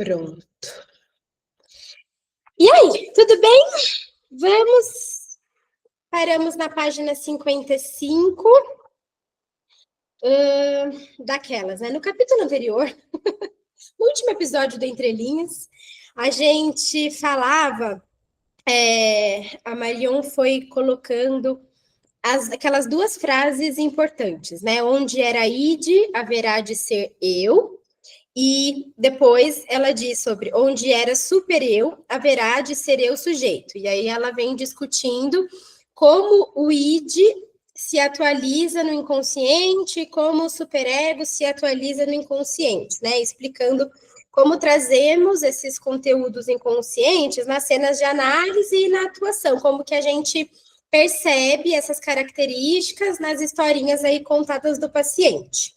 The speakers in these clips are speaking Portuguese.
Pronto. E aí, tudo bem? Paramos na página 55, daquelas, né? No capítulo anterior, no último episódio do Entre Linhas, a gente falava, a Marion foi colocando aquelas duas frases importantes, né? Onde era ide, haverá de ser eu, e depois ela diz sobre onde era super eu, haverá de ser eu sujeito. E aí ela vem discutindo como o id se atualiza no inconsciente, como o superego se atualiza no inconsciente, né? Explicando como trazemos esses conteúdos inconscientes nas cenas de análise e na atuação, como que a gente percebe essas características nas historinhas aí contadas do paciente.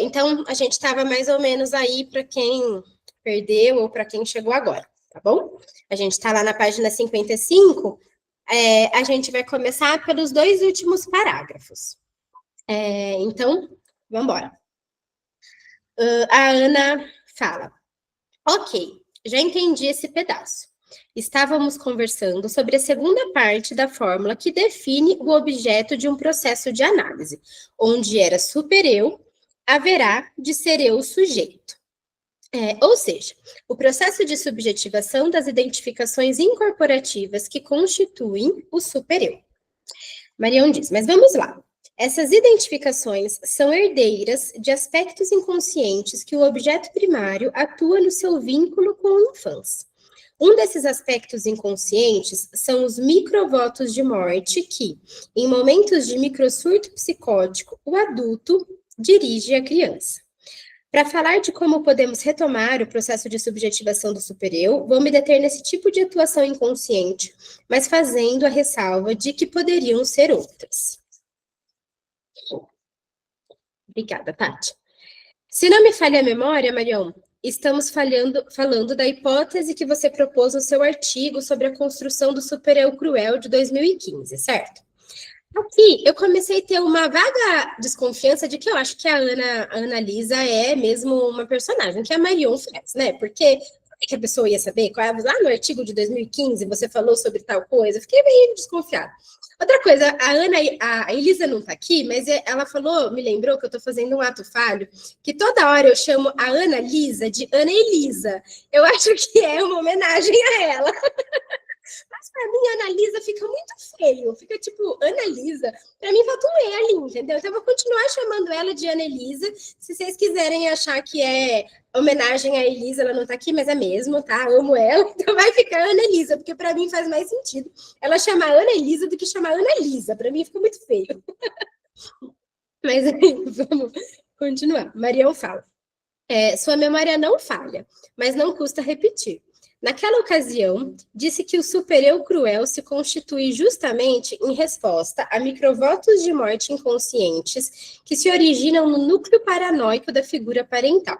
Então, a gente estava mais ou menos aí para quem perdeu ou para quem chegou agora, tá bom? A gente está lá na página 55, a gente vai começar pelos dois últimos parágrafos. Então, vamos embora. A Ana fala, ok, já entendi esse pedaço. Estávamos conversando sobre a segunda parte da fórmula que define o objeto de um processo de análise, onde era super eu, haverá de ser eu o sujeito. Ou seja, o processo de subjetivação das identificações incorporativas que constituem o super-eu. Marion diz, mas vamos lá. Essas identificações são herdeiras de aspectos inconscientes que o objeto primário atua no seu vínculo com a infância. Um desses aspectos inconscientes são os microvotos de morte que, em momentos de microsurto psicótico, o adulto dirige à criança. Para falar de como podemos retomar o processo de subjetivação do super-eu, vou me deter nesse tipo de atuação inconsciente, mas fazendo a ressalva de que poderiam ser outras. Obrigada, Tati. Se não me falha a memória, Marion, estamos falando da hipótese que você propôs no seu artigo sobre a construção do super-eu cruel de 2015, certo? Aqui, eu comecei a ter uma vaga desconfiança de que eu acho que a Ana Lisa é mesmo uma personagem, que a Marion faz, né? Porque que a pessoa ia saber? Lá no artigo de 2015, você falou sobre tal coisa, eu fiquei meio desconfiada. Outra coisa, a Elisa não tá aqui, mas ela falou, me lembrou que eu tô fazendo um ato falho, que toda hora eu chamo a Ana Lisa de Ana Elisa. Eu acho que é uma homenagem a ela. Mas pra mim, Ana Lisa fica muito feio. Fica tipo, Ana Lisa. Pra mim, falta um E ali, entendeu? Então, eu vou continuar chamando ela de Ana Elisa. Se vocês quiserem achar que é homenagem a Elisa, ela não tá aqui, mas é mesmo, tá? Amo ela. Então, vai ficar Ana Elisa, porque pra mim faz mais sentido ela chamar Ana Elisa do que chamar Ana Lisa. Pra mim, fica muito feio. Mas vamos continuar. Marião fala. Sua memória não falha, mas não custa repetir. Naquela ocasião, disse que o super-eu cruel se constitui justamente em resposta a microvotos de morte inconscientes que se originam no núcleo paranoico da figura parental.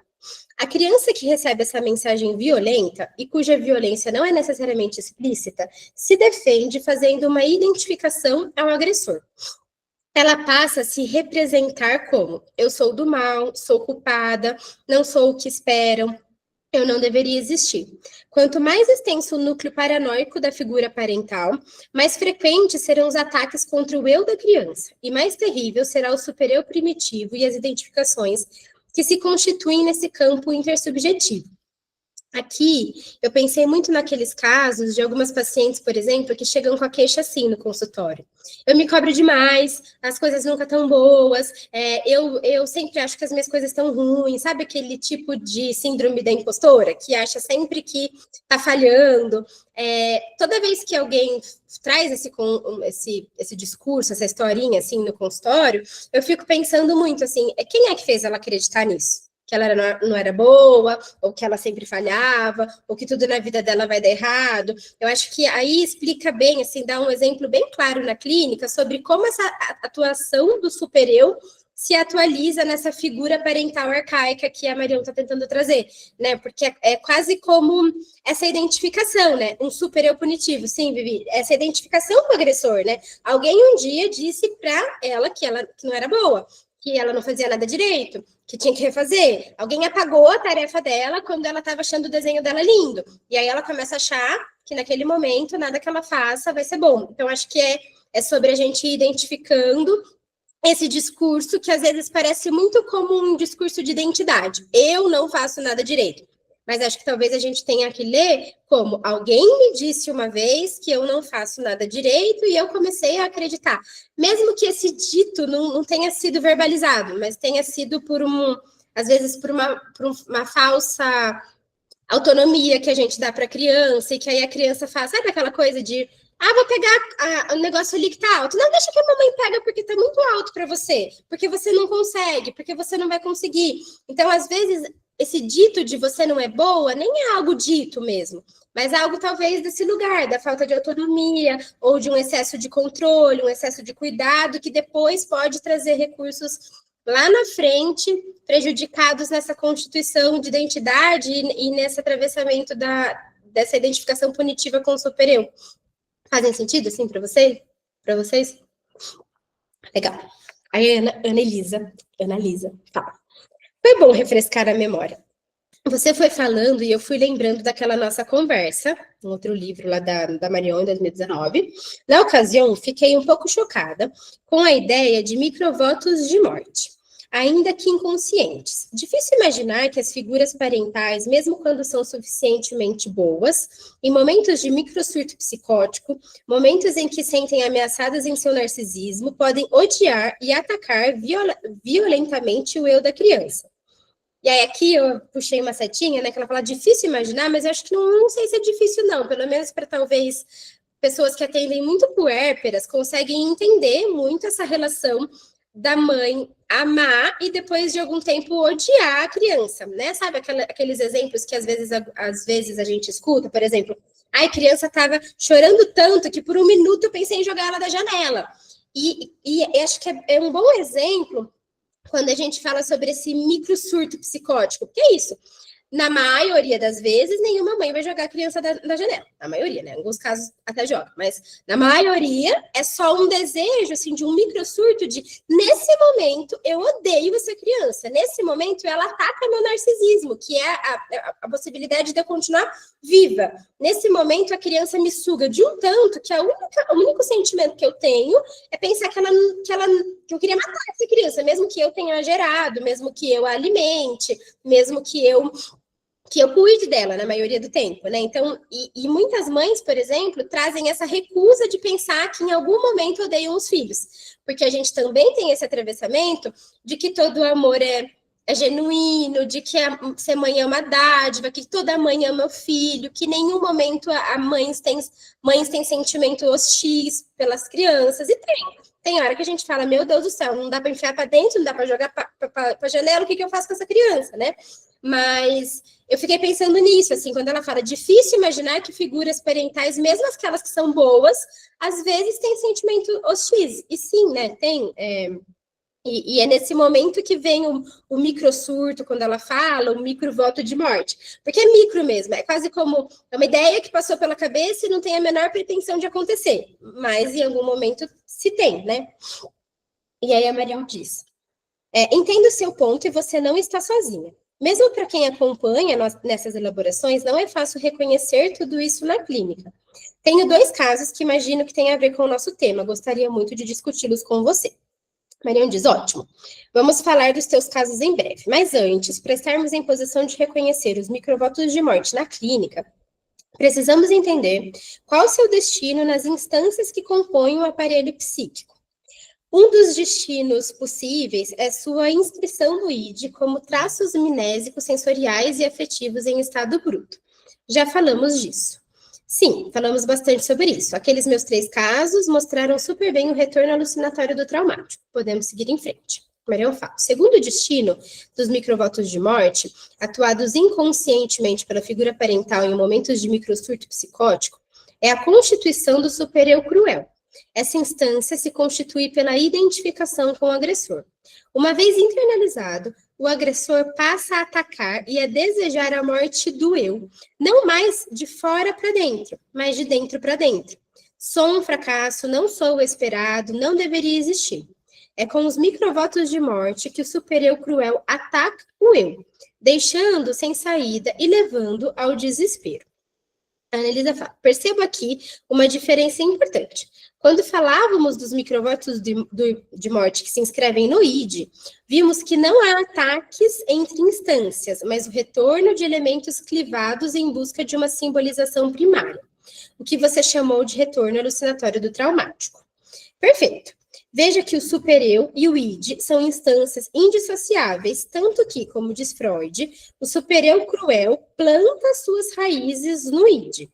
A criança que recebe essa mensagem violenta, e cuja violência não é necessariamente explícita, se defende fazendo uma identificação ao agressor. Ela passa a se representar como: eu sou do mal, sou culpada, não sou o que esperam, eu não deveria existir. Quanto mais extenso o núcleo paranoico da figura parental, mais frequentes serão os ataques contra o eu da criança, e mais terrível será o super-eu primitivo e as identificações que se constituem nesse campo intersubjetivo. Aqui, eu pensei muito naqueles casos de algumas pacientes, por exemplo, que chegam com a queixa assim no consultório. Eu me cobro demais, as coisas nunca estão boas, eu sempre acho que as minhas coisas estão ruins, sabe aquele tipo de síndrome da impostora, que acha sempre que está falhando. Toda vez que alguém traz esse discurso, essa historinha assim no consultório, eu fico pensando muito assim, quem é que fez ela acreditar nisso? Que ela não era boa, ou que ela sempre falhava, ou que tudo na vida dela vai dar errado. Eu acho que aí explica bem, assim, dá um exemplo bem claro na clínica sobre como essa atuação do super-eu se atualiza nessa figura parental arcaica que a Marion está tentando trazer, né? Porque é quase como essa identificação, né? Um super-eu punitivo, sim, Vivi, essa identificação com o agressor, né? Alguém um dia disse para ela que não era boa, que ela não fazia nada direito, que tinha que refazer. Alguém apagou a tarefa dela quando ela estava achando o desenho dela lindo. E aí ela começa a achar que naquele momento nada que ela faça vai ser bom. Então, acho que é sobre a gente ir identificando esse discurso que às vezes parece muito como um discurso de identidade. Eu não faço nada direito. Mas acho que talvez a gente tenha que ler como alguém me disse uma vez que eu não faço nada direito e eu comecei a acreditar. Mesmo que esse dito não tenha sido verbalizado, mas tenha sido às vezes por uma falsa autonomia que a gente dá para a criança e que aí a criança faz, sabe aquela coisa de vou pegar o negócio ali que tá alto. Não, deixa que a mamãe pega porque tá muito alto para você, porque você não consegue, porque você não vai conseguir. Então, às vezes, esse dito de você não é boa nem é algo dito mesmo, mas algo talvez desse lugar, da falta de autonomia, ou de um excesso de controle, um excesso de cuidado, que depois pode trazer recursos lá na frente, prejudicados nessa constituição de identidade e nesse atravessamento dessa identificação punitiva com o super-eu. Fazem sentido, assim, para você? Para vocês? Legal. Aí, Ana Elisa, fala. Foi bom refrescar a memória. Você foi falando e eu fui lembrando daquela nossa conversa, um outro livro lá da Marion, em 2019. Na ocasião, fiquei um pouco chocada com a ideia de microvotos de morte, ainda que inconscientes. Difícil imaginar que as figuras parentais, mesmo quando são suficientemente boas, em momentos de microsurto psicótico, momentos em que sentem ameaçadas em seu narcisismo, podem odiar e atacar violentamente o eu da criança. E aí aqui eu puxei uma setinha, né, que ela fala difícil imaginar, mas eu acho que não sei se é difícil não, pelo menos para talvez pessoas que atendem muito puérperas conseguem entender muito essa relação da mãe amar e depois de algum tempo odiar a criança, né? Sabe aqueles exemplos que às vezes a gente escuta, por exemplo, a criança estava chorando tanto que por um minuto eu pensei em jogar ela da janela. E acho que é um bom exemplo quando a gente fala sobre esse microsurto psicótico, porque é isso. Na maioria das vezes, nenhuma mãe vai jogar a criança da janela. Na maioria, né? Em alguns casos até joga. Mas na maioria é só um desejo, assim, de um microsurto de nesse momento eu odeio essa criança. Nesse momento ela ataca meu narcisismo, que é a possibilidade de eu continuar viva. Nesse momento a criança me suga de um tanto que o único sentimento que eu tenho é pensar que eu queria matar essa criança, mesmo que eu tenha gerado, mesmo que eu a alimente, mesmo que eu cuide dela na maioria do tempo, né? Então, e muitas mães, por exemplo, trazem essa recusa de pensar que em algum momento odeiam os filhos, porque a gente também tem esse atravessamento de que todo amor é genuíno, de que ser mãe é uma dádiva, que toda mãe ama o filho, que em nenhum momento mães têm sentimento hostis pelas crianças, e tem hora que a gente fala, meu Deus do céu, não dá para enfiar para dentro, não dá para jogar para janela, o que eu faço com essa criança, né? Mas eu fiquei pensando nisso, assim, quando ela fala, difícil imaginar que figuras parentais, mesmo aquelas que são boas, às vezes têm sentimento hostis. E sim, né, tem. E é nesse momento que vem o microsurto, quando ela fala, o microvoto de morte. Porque é micro mesmo, é quase como uma ideia que passou pela cabeça e não tem a menor pretensão de acontecer. Mas em algum momento se tem, né? E aí a Mariel diz, entendo o seu ponto e você não está sozinha. Mesmo para quem acompanha nessas elaborações, não é fácil reconhecer tudo isso na clínica. Tenho 2 casos que imagino que têm a ver com o nosso tema. Gostaria muito de discuti-los com você. Mariana diz, ótimo. Vamos falar dos teus casos em breve. Mas antes, para estarmos em posição de reconhecer os microvotos de morte na clínica, precisamos entender qual o seu destino nas instâncias que compõem o aparelho psíquico. Um dos destinos possíveis é sua inscrição no ID como traços mnésicos, sensoriais e afetivos em estado bruto. Já falamos disso. Sim, falamos bastante sobre isso. Aqueles meus 3 casos mostraram super bem o retorno alucinatório do traumático. Podemos seguir em frente. Marião fala. O segundo destino dos microvotos de morte, atuados inconscientemente pela figura parental em momentos de microsurto psicótico, é a constituição do super-eu cruel. Essa instância se constitui pela identificação com o agressor. Uma vez internalizado, o agressor passa a atacar e a desejar a morte do eu, não mais de fora para dentro, mas de dentro para dentro. Sou um fracasso, não sou o esperado, não deveria existir. É com os microvotos de morte que o super-eu cruel ataca o eu, deixando sem saída e levando ao desespero. A Annelisa fala, percebo aqui uma diferença importante. Quando falávamos dos microvotos de morte que se inscrevem no ID, vimos que não há ataques entre instâncias, mas o retorno de elementos clivados em busca de uma simbolização primária, o que você chamou de retorno alucinatório do traumático. Perfeito. Veja que o super-eu e o id são instâncias indissociáveis, tanto que, como diz Freud, o super-eu cruel planta suas raízes no id.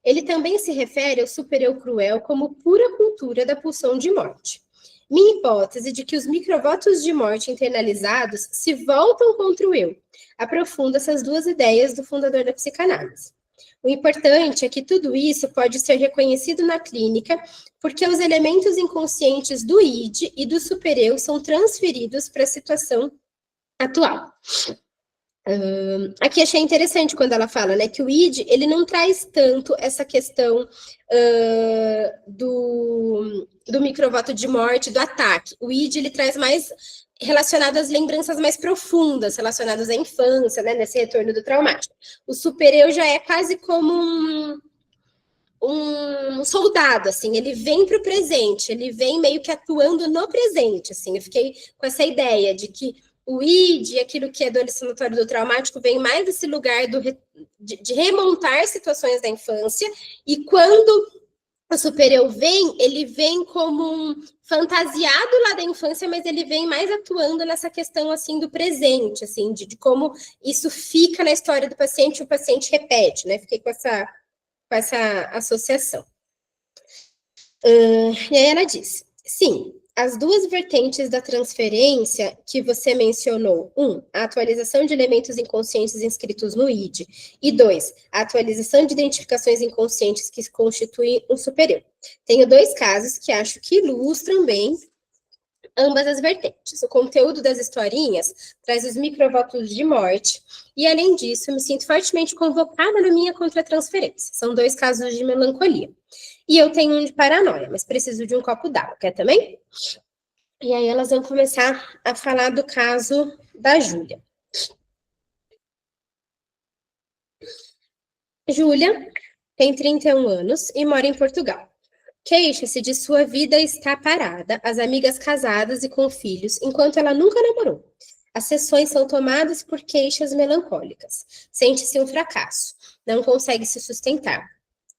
Ele também se refere ao super-eu cruel como pura cultura da pulsão de morte. Minha hipótese de que os microvotos de morte internalizados se voltam contra o eu aprofunda essas duas ideias do fundador da psicanálise. O importante é que tudo isso pode ser reconhecido na clínica, porque os elementos inconscientes do id e do super-eu são transferidos para a situação atual. Aqui achei interessante quando ela fala, né, que o id, ele não traz tanto essa questão do microvoto de morte, do ataque. O id, ele traz mais relacionado às lembranças mais profundas, relacionadas à infância, né, nesse retorno do traumático. O super-eu já é quase como um soldado, assim, ele vem para o presente, ele vem meio que atuando no presente, assim, eu fiquei com essa ideia de que o id, aquilo que é do alucinatório do traumático, vem mais desse lugar de remontar situações da infância, e quando o super-eu vem, ele vem como um fantasiado lá da infância, mas ele vem mais atuando nessa questão, assim, do presente, assim, de como isso fica na história do paciente, o paciente repete, né, fiquei com essa associação. E aí ela diz, sim, as duas vertentes da transferência que você mencionou, a atualização de elementos inconscientes inscritos no id, e 2, a atualização de identificações inconscientes que constituem um super-eu. Tenho 2 casos que acho que ilustram bem ambas as vertentes. O conteúdo das historinhas traz os microvotos de morte, e além disso, me sinto fortemente convocada na minha contratransferência. São 2 casos de melancolia. E eu tenho um de paranoia, mas preciso de um copo d'água. Quer também? E aí elas vão começar a falar do caso da Júlia. Júlia tem 31 anos e mora em Portugal. Queixa-se de sua vida estar parada, as amigas casadas e com filhos, enquanto ela nunca namorou. As sessões são tomadas por queixas melancólicas. Sente-se um fracasso, não consegue se sustentar.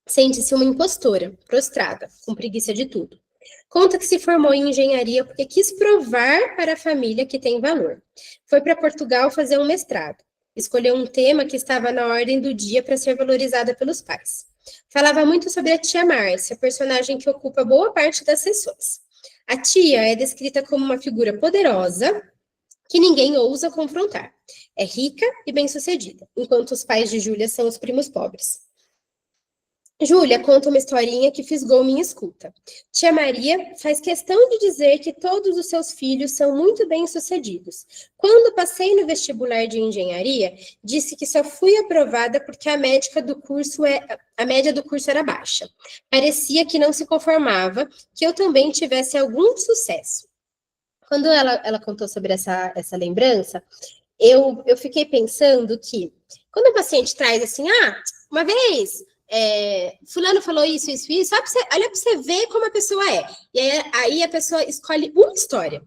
Sente-se uma impostora, prostrada, com preguiça de tudo. Conta que se formou em engenharia porque quis provar para a família que tem valor. Foi para Portugal fazer um mestrado. Escolheu um tema que estava na ordem do dia para ser valorizada pelos pais. Falava muito sobre a tia Márcia, personagem que ocupa boa parte das sessões. A tia é descrita como uma figura poderosa que ninguém ousa confrontar. É rica e bem-sucedida, enquanto os pais de Júlia são os primos pobres. Júlia conta uma historinha que fisgou minha escuta. Tia Maria faz questão de dizer que todos os seus filhos são muito bem-sucedidos. Quando passei no vestibular de engenharia, disse que só fui aprovada porque a média do curso era baixa. Parecia que não se conformava que eu também tivesse algum sucesso. Quando ela contou sobre essa lembrança, eu fiquei pensando que quando o paciente traz assim, uma vez... fulano falou isso, olha para você ver como a pessoa é. E aí a pessoa escolhe uma história.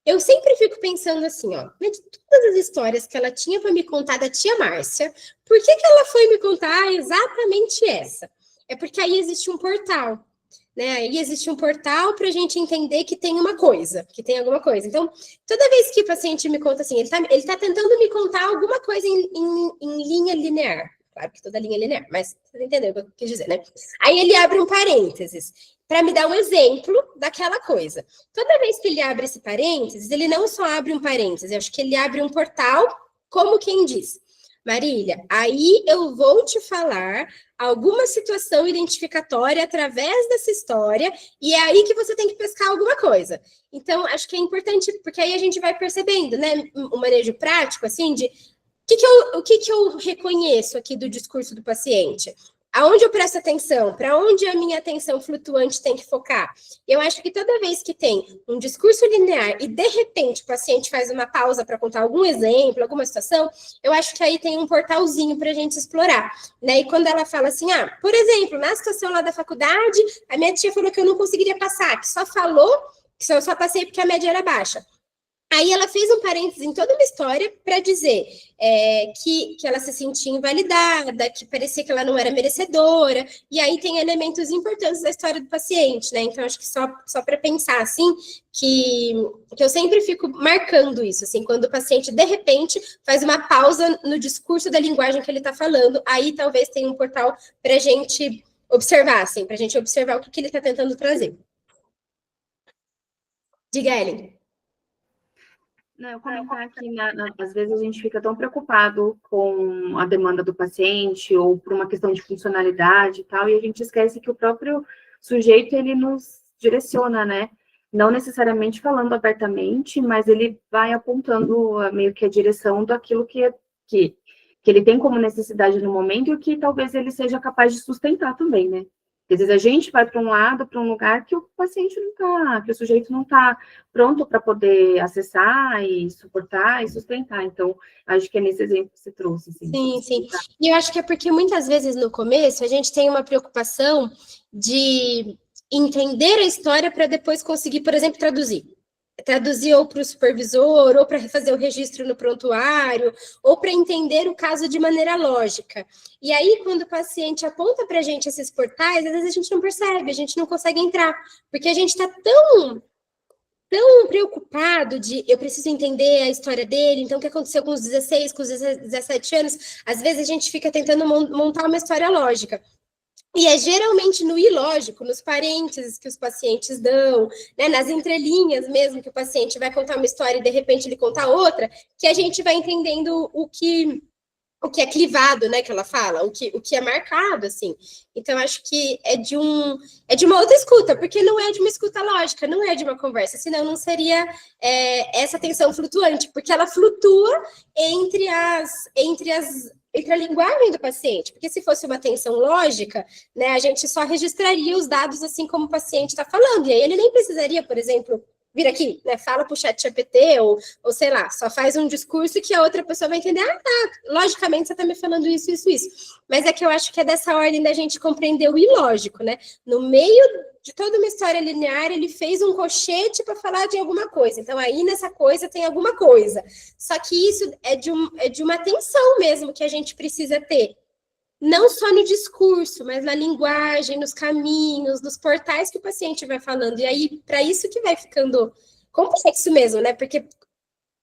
Eu sempre fico pensando assim, de todas as histórias que ela tinha para me contar da tia Márcia, por que ela foi me contar exatamente essa? É porque aí existe um portal, né? Aí existe um portal para a gente entender que tem uma coisa, que tem alguma coisa. Então, toda vez que o paciente me conta assim, ele tá tentando me contar alguma coisa em linha linear. Claro que toda linha é linear, mas você entendeu o que eu quis dizer, né? Aí ele abre um parênteses para me dar um exemplo daquela coisa. Toda vez que ele abre esse parênteses, ele não só abre um parênteses, eu acho que ele abre um portal, como quem diz, Marília, aí eu vou te falar alguma situação identificatória através dessa história, e é aí que você tem que pescar alguma coisa. Então, acho que é importante, porque aí a gente vai percebendo, né, um manejo prático, assim, de o que eu reconheço aqui do discurso do paciente? Aonde eu presto atenção? Para onde a minha atenção flutuante tem que focar? Eu acho que toda vez que tem um discurso linear e, de repente, o paciente faz uma pausa para contar algum exemplo, alguma situação, eu acho que aí tem um portalzinho para a gente explorar, né? E quando ela fala assim, por exemplo, na situação lá da faculdade, a minha tia falou que eu não conseguiria passar, que só falou que eu só passei porque a média era baixa. Aí ela fez um parênteses em toda uma história para dizer que ela se sentia invalidada, que parecia que ela não era merecedora, e aí tem elementos importantes da história do paciente, né? Então, acho que só para pensar, assim, que eu sempre fico marcando isso, assim, quando o paciente, de repente, faz uma pausa no discurso da linguagem que ele está falando, aí talvez tenha um portal para a gente observar, assim, para a gente observar o que ele está tentando trazer. Diga, Ellen. Não, eu comentar que, às vezes, a gente fica tão preocupado com a demanda do paciente ou por uma questão de funcionalidade e tal, e a gente esquece que o próprio sujeito, ele nos direciona, né? Não necessariamente falando abertamente, mas ele vai apontando meio que a direção daquilo que ele tem como necessidade no momento e que talvez ele seja capaz de sustentar também, né? Às vezes a gente vai para um lado, para um lugar que o paciente não está, que o sujeito não está pronto para poder acessar e suportar e sustentar. Então, acho que é nesse exemplo que você trouxe. Assim. Sim. E eu acho que é porque muitas vezes no começo a gente tem uma preocupação de entender a história para depois conseguir, por exemplo, traduzir. Traduzir ou para o supervisor, ou para fazer o registro no prontuário, ou para entender o caso de maneira lógica. E aí, quando o paciente aponta para a gente esses portais, às vezes a gente não percebe, a gente não consegue entrar, porque a gente está tão preocupado de eu preciso entender a história dele, então o que aconteceu com os 16, com os 17 anos, às vezes a gente fica tentando montar uma história lógica. E é geralmente no ilógico, nos parênteses que os pacientes dão, né, nas entrelinhas mesmo, que o paciente vai contar uma história e de repente ele conta outra, que a gente vai entendendo o que é clivado, né, que ela fala, o que é marcado, assim. Então, acho que é de uma outra escuta, porque não é de uma escuta lógica, não é de uma conversa, senão não seria essa tensão flutuante, porque ela flutua entre a linguagem do paciente, porque se fosse uma tensão lógica, né, a gente só registraria os dados assim como o paciente está falando, e aí ele nem precisaria, por exemplo, vir aqui, né, fala para o chat GPT, ou sei lá, só faz um discurso que a outra pessoa vai entender, logicamente você está me falando isso. Mas é que eu acho que é dessa ordem da gente compreender o ilógico, né? No meio de toda uma história linear, ele fez um colchete para falar de alguma coisa. Então, aí nessa coisa tem alguma coisa. Só que isso é de uma atenção mesmo que a gente precisa ter. Não só no discurso, mas na linguagem, nos caminhos, nos portais que o paciente vai falando. E aí, para isso que vai ficando complexo mesmo, né? Porque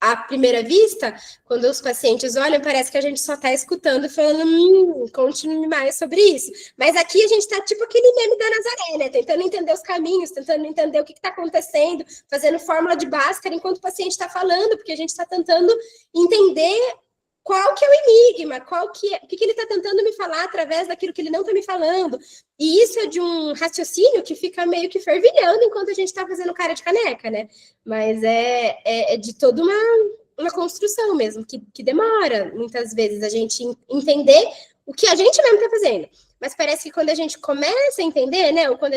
à primeira vista, quando os pacientes olham, parece que a gente só está escutando, falando, conte-me mais sobre isso. Mas aqui a gente está tipo aquele meme da Nazaré, né? Tentando entender os caminhos, tentando entender o que está acontecendo, fazendo fórmula de Bhaskara enquanto o paciente está falando, porque a gente está tentando entender qual que é o enigma, o que ele está tentando me falar através daquilo que ele não está me falando. E isso é de um raciocínio que fica meio que fervilhando enquanto a gente está fazendo cara de caneca, né? Mas é de toda uma construção mesmo, que demora, muitas vezes, a gente entender o que a gente mesmo está fazendo. Mas parece que quando a gente começa a entender, né? Ou quando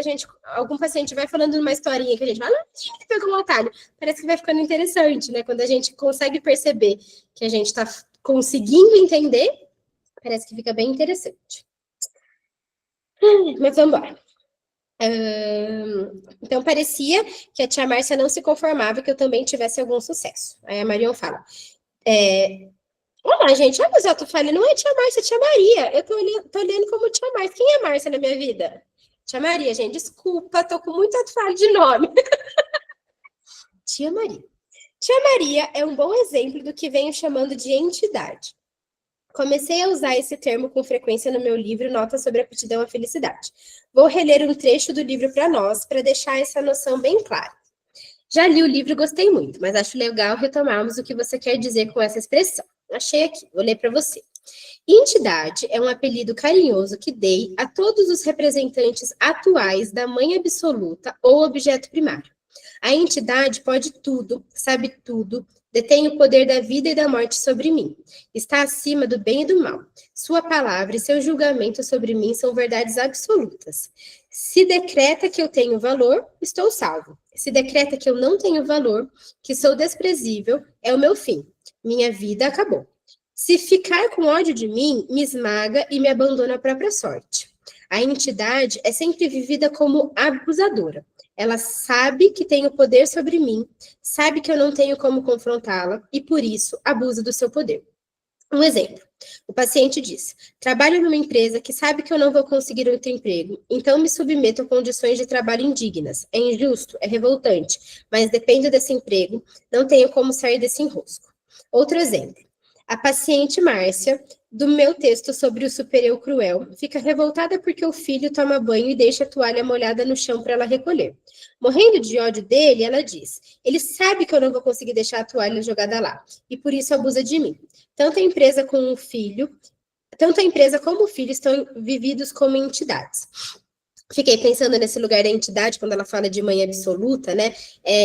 algum paciente vai falando numa historinha que a gente fala, ele pegou um atalho, parece que vai ficando interessante, né? Quando a gente consegue perceber que a gente está conseguindo entender, parece que fica bem interessante. Mas vamos embora. Então, parecia que a tia Márcia não se conformava que eu também tivesse algum sucesso. Aí a Marion fala, olá, gente, mas eu tô falando, não é tia Márcia, é tia Maria. Eu tô olhando como tia Márcia. Quem é Márcia na minha vida? Tia Maria, gente, desculpa, tô com muita falha de nome. Tia Maria. Tia Maria é um bom exemplo do que venho chamando de entidade. Comecei a usar esse termo com frequência no meu livro Notas sobre Aptidão à Felicidade. Vou reler um trecho do livro para nós, para deixar essa noção bem clara. Já li o livro e gostei muito, mas acho legal retomarmos o que você quer dizer com essa expressão. Achei aqui, vou ler para você. Entidade é um apelido carinhoso que dei a todos os representantes atuais da mãe absoluta ou objeto primário. A entidade pode tudo, sabe tudo, Detém o poder da vida e da morte sobre mim. Está acima do bem e do mal. Sua palavra e seu julgamento sobre mim são verdades absolutas. Se decreta que eu tenho valor, estou salvo. Se decreta que eu não tenho valor, que sou desprezível, é o meu fim. Minha vida acabou. Se ficar com ódio de mim, me esmaga e me abandona à própria sorte. A entidade é sempre vivida como abusadora. Ela sabe que tem o poder sobre mim, sabe que eu não tenho como confrontá-la e, por isso, abusa do seu poder. Um exemplo. O paciente diz: trabalho numa empresa que sabe que eu não vou conseguir outro emprego, então me submeto a condições de trabalho indignas. É injusto, é revoltante, mas dependo desse emprego, não tenho como sair desse enrosco. Outro exemplo. A paciente Márcia, do meu texto sobre o super-eu cruel, fica revoltada porque o filho toma banho e deixa a toalha molhada no chão para ela recolher. Morrendo de ódio dele, ela diz: ele sabe que eu não vou conseguir deixar a toalha jogada lá, e por isso abusa de mim. Tanto a empresa como o filho estão vividos como entidades. Fiquei pensando nesse lugar da entidade, quando ela fala de mãe absoluta, né?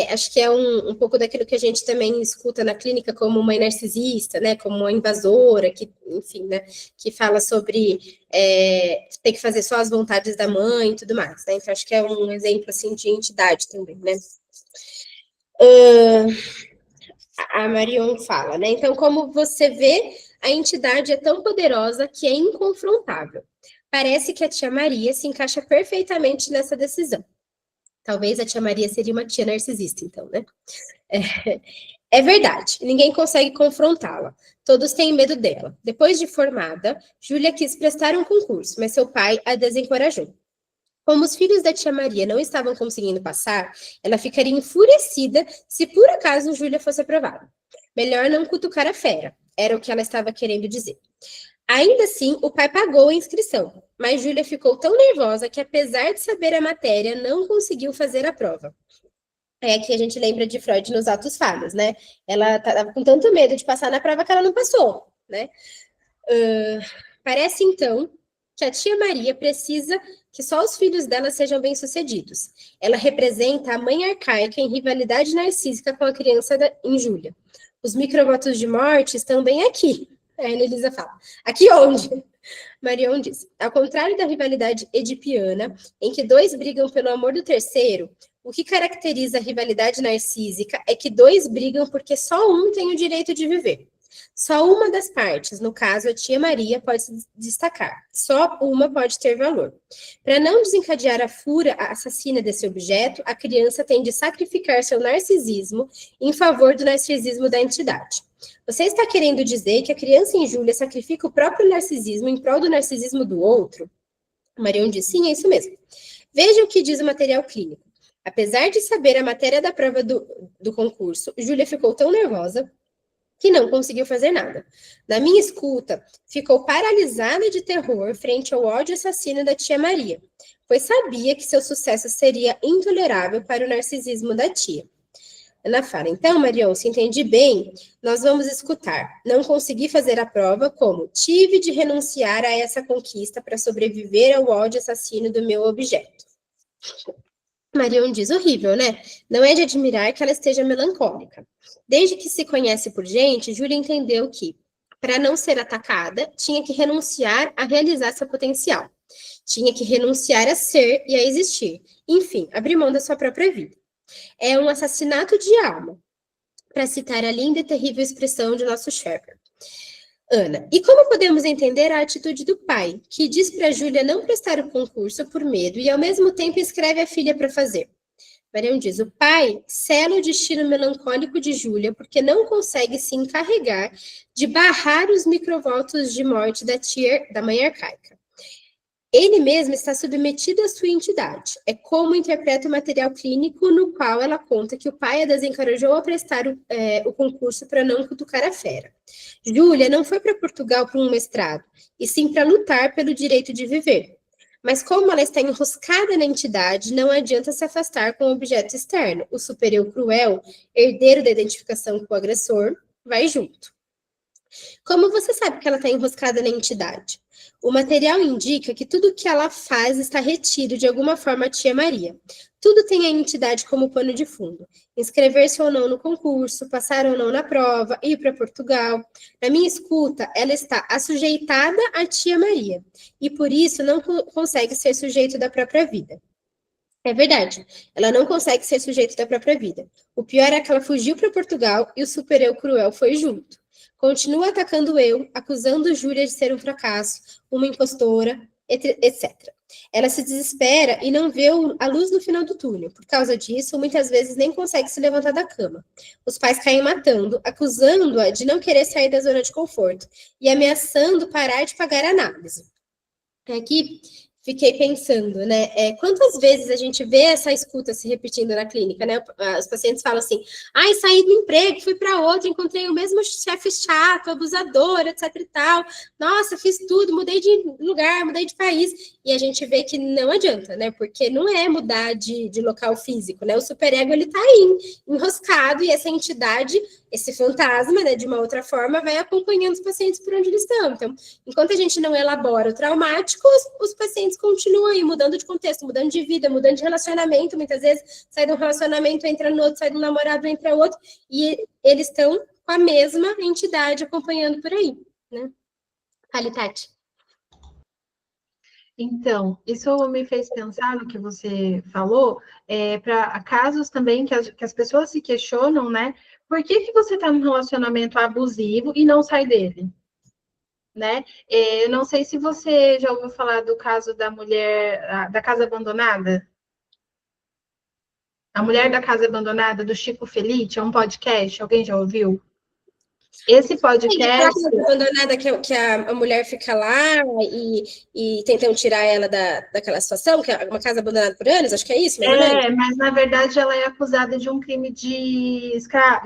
Acho que é um pouco daquilo que a gente também escuta na clínica como mãe narcisista, né? Como uma invasora, que, enfim, né? Que fala sobre ter que fazer só as vontades da mãe e tudo mais, né? Então, acho que é um exemplo, assim, de entidade também, né? A Marion fala, né? Então, como você vê, a entidade é tão poderosa que é inconfrontável. Parece que a tia Maria se encaixa perfeitamente nessa decisão. Talvez a tia Maria seria uma tia narcisista, então, né? É verdade, ninguém consegue confrontá-la. Todos têm medo dela. Depois de formada, Júlia quis prestar um concurso, mas seu pai a desencorajou. Como os filhos da tia Maria não estavam conseguindo passar, ela ficaria enfurecida se por acaso Júlia fosse aprovada. Melhor não cutucar a fera, era o que ela estava querendo dizer. Ainda assim, o pai pagou a inscrição, mas Júlia ficou tão nervosa que, apesar de saber a matéria, não conseguiu fazer a prova. É que a gente lembra de Freud nos atos falhos, né? Ela estava com tanto medo de passar na prova que ela não passou, né? Parece, então, que a tia Maria precisa que só os filhos dela sejam bem-sucedidos. Ela representa a mãe arcaica em rivalidade narcísica com a criança em Júlia. Os microvotos de morte estão bem aqui. A Elisa fala. Aqui onde? Marion diz. Ao contrário da rivalidade edipiana, em que dois brigam pelo amor do terceiro, o que caracteriza a rivalidade narcísica é que dois brigam porque só um tem o direito de viver. Só uma das partes, no caso a tia Maria, pode se destacar. Só uma pode ter valor. Para não desencadear a fúria assassina desse objeto, a criança tem de sacrificar seu narcisismo em favor do narcisismo da entidade. Você está querendo dizer que a criança em Júlia sacrifica o próprio narcisismo em prol do narcisismo do outro? Marion diz, sim, é isso mesmo. Veja o que diz o material clínico. Apesar de saber a matéria da prova do concurso, Júlia ficou tão nervosa que não conseguiu fazer nada. Na minha escuta, ficou paralisada de terror frente ao ódio assassino da tia Maria, pois sabia que seu sucesso seria intolerável para o narcisismo da tia. Ana fala, então, Marion, se entendi bem, nós vamos escutar. Não consegui fazer a prova como tive de renunciar a essa conquista para sobreviver ao ódio assassino do meu objeto. Marion diz, horrível, né? Não é de admirar que ela esteja melancólica. Desde que se conhece por gente, Júlia entendeu que, para não ser atacada, tinha que renunciar a realizar seu potencial. Tinha que renunciar a ser e a existir. Enfim, abrir mão da sua própria vida. É um assassinato de alma, para citar a linda e terrível expressão de nosso Shepard. Ana, e como podemos entender a atitude do pai, que diz para Júlia não prestar o concurso por medo e, ao mesmo tempo, escreve a filha para fazer? Marião diz, o pai sela o destino melancólico de Júlia porque não consegue se encarregar de barrar os microvoltos de morte da mãe arcaica. Ele mesmo está submetido à sua entidade. É como interpreta o material clínico no qual ela conta que o pai a desencorajou a prestar o concurso para não cutucar a fera. Júlia não foi para Portugal para um mestrado, e sim para lutar pelo direito de viver. Mas como ela está enroscada na entidade, não adianta se afastar com o objeto externo. O super-eu cruel, herdeiro da identificação com o agressor, vai junto. Como você sabe que ela está enroscada na entidade? O material indica que tudo o que ela faz está retido de alguma forma a tia Maria. Tudo tem a entidade como pano de fundo. Inscrever-se ou não no concurso, passar ou não na prova, ir para Portugal. Na minha escuta, ela está assujeitada à tia Maria, e por isso não consegue ser sujeito da própria vida. É verdade, ela não consegue ser sujeito da própria vida. O pior é que ela fugiu para Portugal e o super-eu cruel foi junto. Continua atacando eu, acusando Júlia de ser um fracasso, uma impostora, etc. Ela se desespera e não vê a luz no final do túnel. Por causa disso, muitas vezes nem consegue se levantar da cama. Os pais caem matando, acusando-a de não querer sair da zona de conforto e ameaçando parar de pagar a análise. Aqui fiquei pensando, né? Quantas vezes a gente vê essa escuta se repetindo na clínica, né? Os pacientes falam assim: ai, saí do emprego, fui para outro, encontrei o mesmo chefe chato, abusador, etc e tal. Nossa, fiz tudo, mudei de lugar, mudei de país. E a gente vê que não adianta, né? Porque não é mudar de local físico, né? O superego, ele tá aí, enroscado, e essa entidade, esse fantasma, né, de uma outra forma, vai acompanhando os pacientes por onde eles estão. Então, enquanto a gente não elabora o traumático, os pacientes continuam aí, mudando de contexto, mudando de vida, mudando de relacionamento, muitas vezes sai de um relacionamento, entra no outro, sai de um namorado, entra outro, e eles estão com a mesma entidade acompanhando por aí, né? Fale, Tati. Então, isso me fez pensar no que você falou, para casos também que as pessoas se questionam, né? Por que você está num relacionamento abusivo e não sai dele? Né? Eu não sei se você já ouviu falar do caso da mulher da casa abandonada. A Mulher da Casa Abandonada, do Chico Felice, é um podcast, alguém já ouviu? Esse podcast... Sim, abandonada que a mulher fica lá e tentam tirar ela daquela situação, que é uma casa abandonada por anos, acho que é isso, mas na verdade ela é acusada de um crime de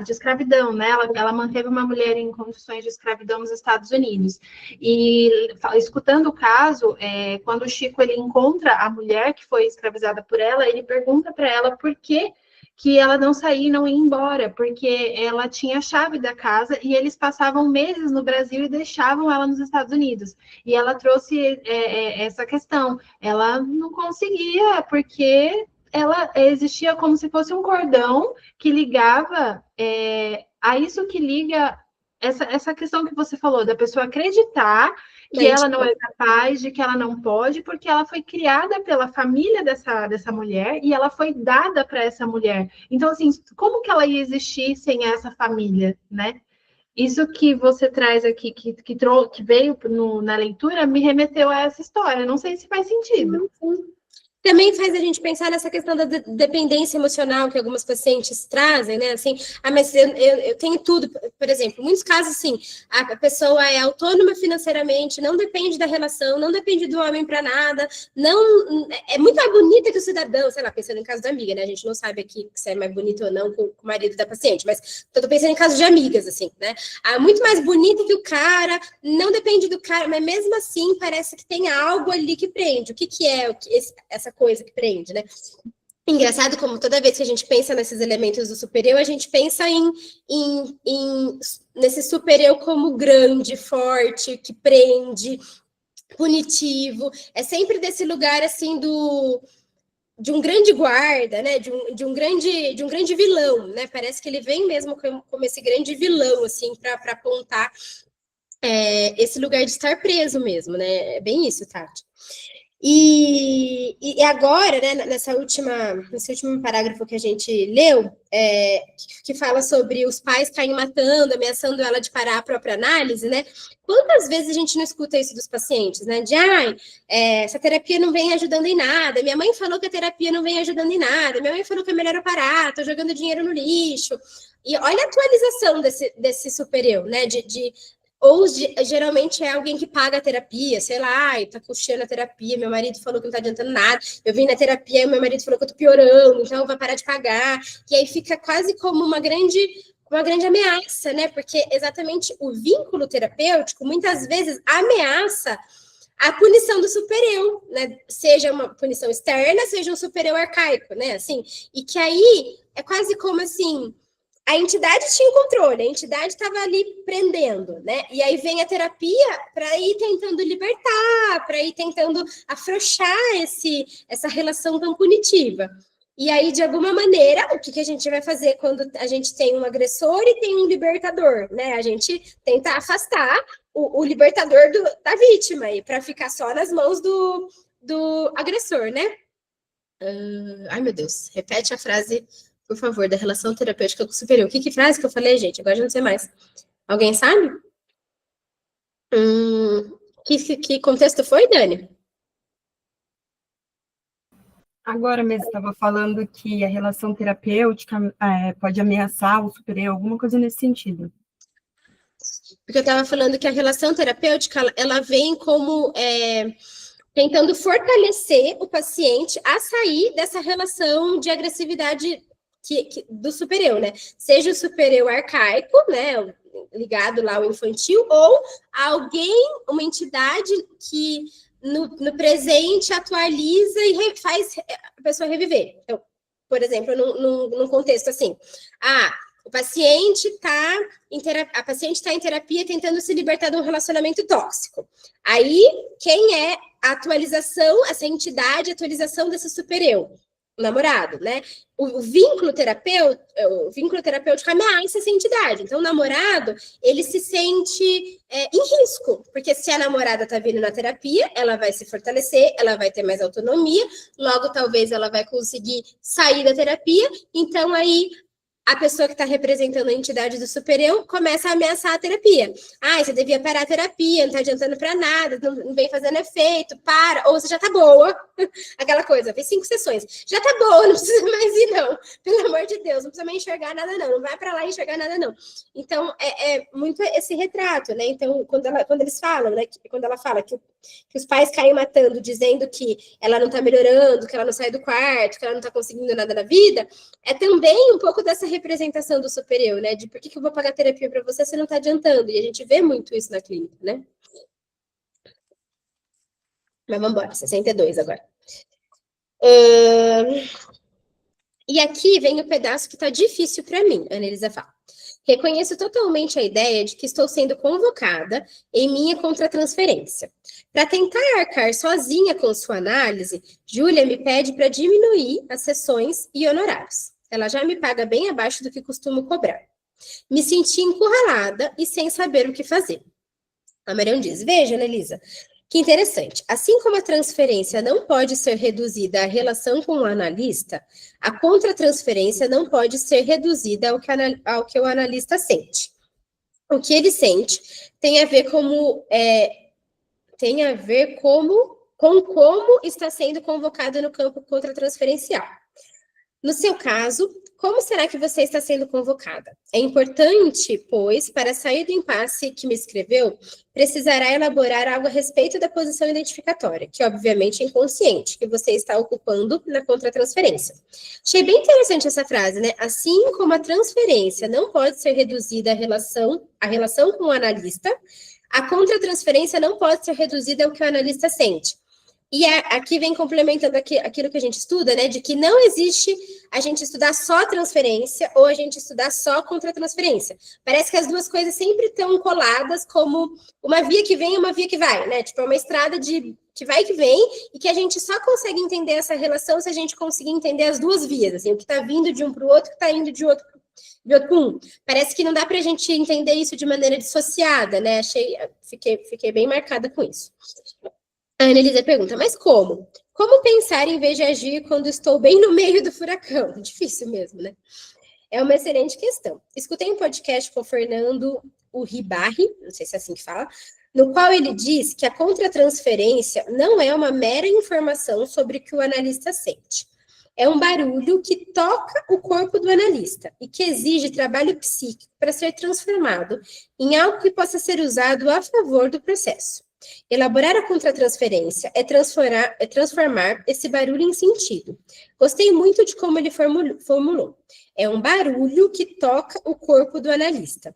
escravidão, né? Ela manteve uma mulher em condições de escravidão nos Estados Unidos. E escutando o caso, quando o Chico ele encontra a mulher que foi escravizada por ela, ele pergunta para ela por que ela não saía e não ia embora, porque ela tinha a chave da casa e eles passavam meses no Brasil e deixavam ela nos Estados Unidos. E ela trouxe essa questão. Ela não conseguia, porque ela existia como se fosse um cordão que ligava a isso que liga essa questão que você falou, da pessoa acreditar que ela não é capaz, de que ela não pode, porque ela foi criada pela família dessa mulher e ela foi dada para essa mulher. Então, assim, como que ela ia existir sem essa família, né? Isso que você traz aqui, que veio na leitura, me remeteu a essa história. Não sei se faz sentido. Também faz a gente pensar nessa questão da dependência emocional que algumas pacientes trazem, né? Assim, mas eu tenho tudo. Por exemplo, em muitos casos, assim, a pessoa é autônoma financeiramente, não depende da relação, não depende do homem para nada, não é muito mais bonita que o cidadão, sei lá, pensando em caso da amiga, né? A gente não sabe aqui se é mais bonita ou não com o marido da paciente, mas eu tô pensando em casos de amigas, assim, né? Muito mais bonita que o cara, não depende do cara, mas mesmo assim parece que tem algo ali que prende. O que é essa coisa que prende, né? Engraçado como toda vez que a gente pensa nesses elementos do super-eu, a gente pensa nesse super-eu como grande, forte, que prende, punitivo. É sempre desse lugar, assim, de um grande guarda, né? De um grande vilão, né? Parece que ele vem mesmo como esse grande vilão, assim, para apontar esse lugar de estar preso mesmo, né? É bem isso, Tati. E agora, né, nesse último parágrafo que a gente leu, que fala sobre os pais caem matando, ameaçando ela de parar a própria análise, né? Quantas vezes a gente não escuta isso dos pacientes, né? De, essa terapia não vem ajudando em nada, minha mãe falou que a terapia não vem ajudando em nada, minha mãe falou que é melhor eu parar, tô jogando dinheiro no lixo. E olha a atualização desse super-eu, né? Ou geralmente é alguém que paga a terapia, sei lá, tá custeando a terapia, meu marido falou que não tá adiantando nada, eu vim na terapia e meu marido falou que eu tô piorando, então vai parar de pagar, e aí fica quase como uma grande ameaça, né? Porque exatamente o vínculo terapêutico muitas vezes ameaça a punição do super-eu, né? Seja uma punição externa, seja um super-eu arcaico, né? Assim, e que aí é quase como assim, a entidade tinha o controle, a entidade estava ali prendendo, né? E aí vem a terapia para ir tentando libertar, para ir tentando afrouxar essa relação tão punitiva. E aí, de alguma maneira, o que a gente vai fazer quando a gente tem um agressor e tem um libertador, né? A gente tenta afastar o libertador da vítima aí, para ficar só nas mãos do agressor, né? Ai, meu Deus, repete a frase, por favor, da relação terapêutica com o superior. Que frase que eu falei, gente? Agora já não sei mais. Alguém sabe? Que contexto foi, Dani? Agora mesmo estava falando que a relação terapêutica pode ameaçar o superior, alguma coisa nesse sentido. Porque eu estava falando que a relação terapêutica, ela vem como tentando fortalecer o paciente a sair dessa relação de agressividade do super-eu, né? Seja o super-eu arcaico, né? Ligado lá ao infantil, ou alguém, uma entidade que no presente atualiza e faz a pessoa reviver. Então, por exemplo, num contexto assim, o paciente está em terapia tentando se libertar de um relacionamento tóxico. Aí, quem é a atualização, essa entidade, a atualização desse super-eu? O namorado, né? O vínculo terapêutico ameaça essa entidade. Então, o namorado, ele se sente em risco, porque se a namorada está vindo na terapia, ela vai se fortalecer, ela vai ter mais autonomia, logo, talvez, ela vai conseguir sair da terapia. Então, aí, a pessoa que está representando a entidade do super-eu começa a ameaçar a terapia. Você devia parar a terapia, não está adiantando para nada, não vem fazendo efeito, para, ou você já está boa. Aquela coisa, fez 5 sessões. Já está boa, não precisa mais ir, não. Pelo amor de Deus, não precisa mais enxergar nada, não. Não vai para lá enxergar nada, não. Então, é muito esse retrato, né? Então, quando eles falam, né? Quando ela fala que os pais caem matando, dizendo que ela não está melhorando, que ela não sai do quarto, que ela não está conseguindo nada na vida, é também um pouco dessa representação do super-eu, né? De por que eu vou pagar terapia para você se não está adiantando? E a gente vê muito isso na clínica, né? Mas vamos embora, 62 agora. E aqui vem o pedaço que está difícil para mim, a Annelisa fala. Reconheço totalmente a ideia de que estou sendo convocada em minha contratransferência. Para tentar arcar sozinha com sua análise, Júlia me pede para diminuir as sessões e honorários. Ela já me paga bem abaixo do que costumo cobrar. Me senti encurralada e sem saber o que fazer. A Marião diz, veja, Annelisa, que interessante. Assim como a transferência não pode ser reduzida à relação com o analista, a contratransferência não pode ser reduzida ao que o analista sente. O que ele sente tem a ver com como está sendo convocado no campo contratransferencial. No seu caso, como será que você está sendo convocada? É importante, pois, para sair do impasse que me escreveu, precisará elaborar algo a respeito da posição identificatória, que obviamente é inconsciente, que você está ocupando na contratransferência. Achei bem interessante essa frase, né? Assim como a transferência não pode ser reduzida à relação com o analista, a contratransferência não pode ser reduzida ao que o analista sente. E aqui vem complementando aquilo que a gente estuda, né? De que não existe a gente estudar só transferência ou a gente estudar só contratransferência. Parece que as duas coisas sempre estão coladas como uma via que vem e uma via que vai, né? Tipo, é uma estrada que vai e que vem, e que a gente só consegue entender essa relação se a gente conseguir entender as duas vias, assim, o que está vindo de um para o outro, o que está indo de outro para um. Parece que não dá para a gente entender isso de maneira dissociada, né? Fiquei bem marcada com isso. A Annelisa pergunta, mas como? Como pensar em vez de agir quando estou bem no meio do furacão? Difícil mesmo, né? É uma excelente questão. Escutei um podcast com o Fernando Uribarri, não sei se é assim que fala, no qual ele diz que a contratransferência não é uma mera informação sobre o que o analista sente. É um barulho que toca o corpo do analista e que exige trabalho psíquico para ser transformado em algo que possa ser usado a favor do processo. Elaborar a contratransferência é transformar esse barulho em sentido. Gostei muito de como ele formulou. É um barulho que toca o corpo do analista.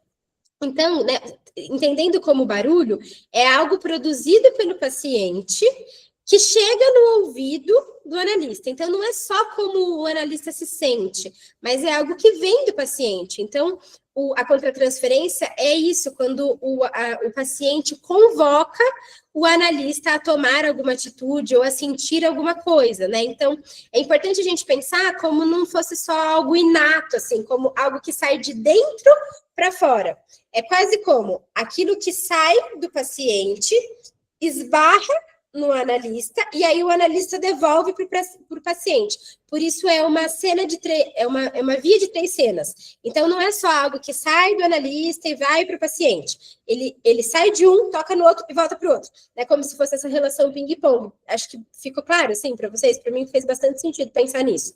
Então, né, entendendo como barulho, é algo produzido pelo paciente que chega no ouvido do analista. Então, não é só como o analista se sente, mas é algo que vem do paciente. Então, a contratransferência é isso, quando o paciente convoca o analista a tomar alguma atitude ou a sentir alguma coisa, né? Então, é importante a gente pensar como não fosse só algo inato, assim, como algo que sai de dentro para fora. É quase como aquilo que sai do paciente, esbarra no analista, e aí o analista devolve para o paciente. Por isso é uma cena de uma via de 3 cenas. Então não é só algo que sai do analista e vai para o paciente. Ele sai de um, toca no outro e volta para o outro. É como se fosse essa relação ping-pong. Acho que ficou claro, assim, para vocês? Para mim fez bastante sentido pensar nisso.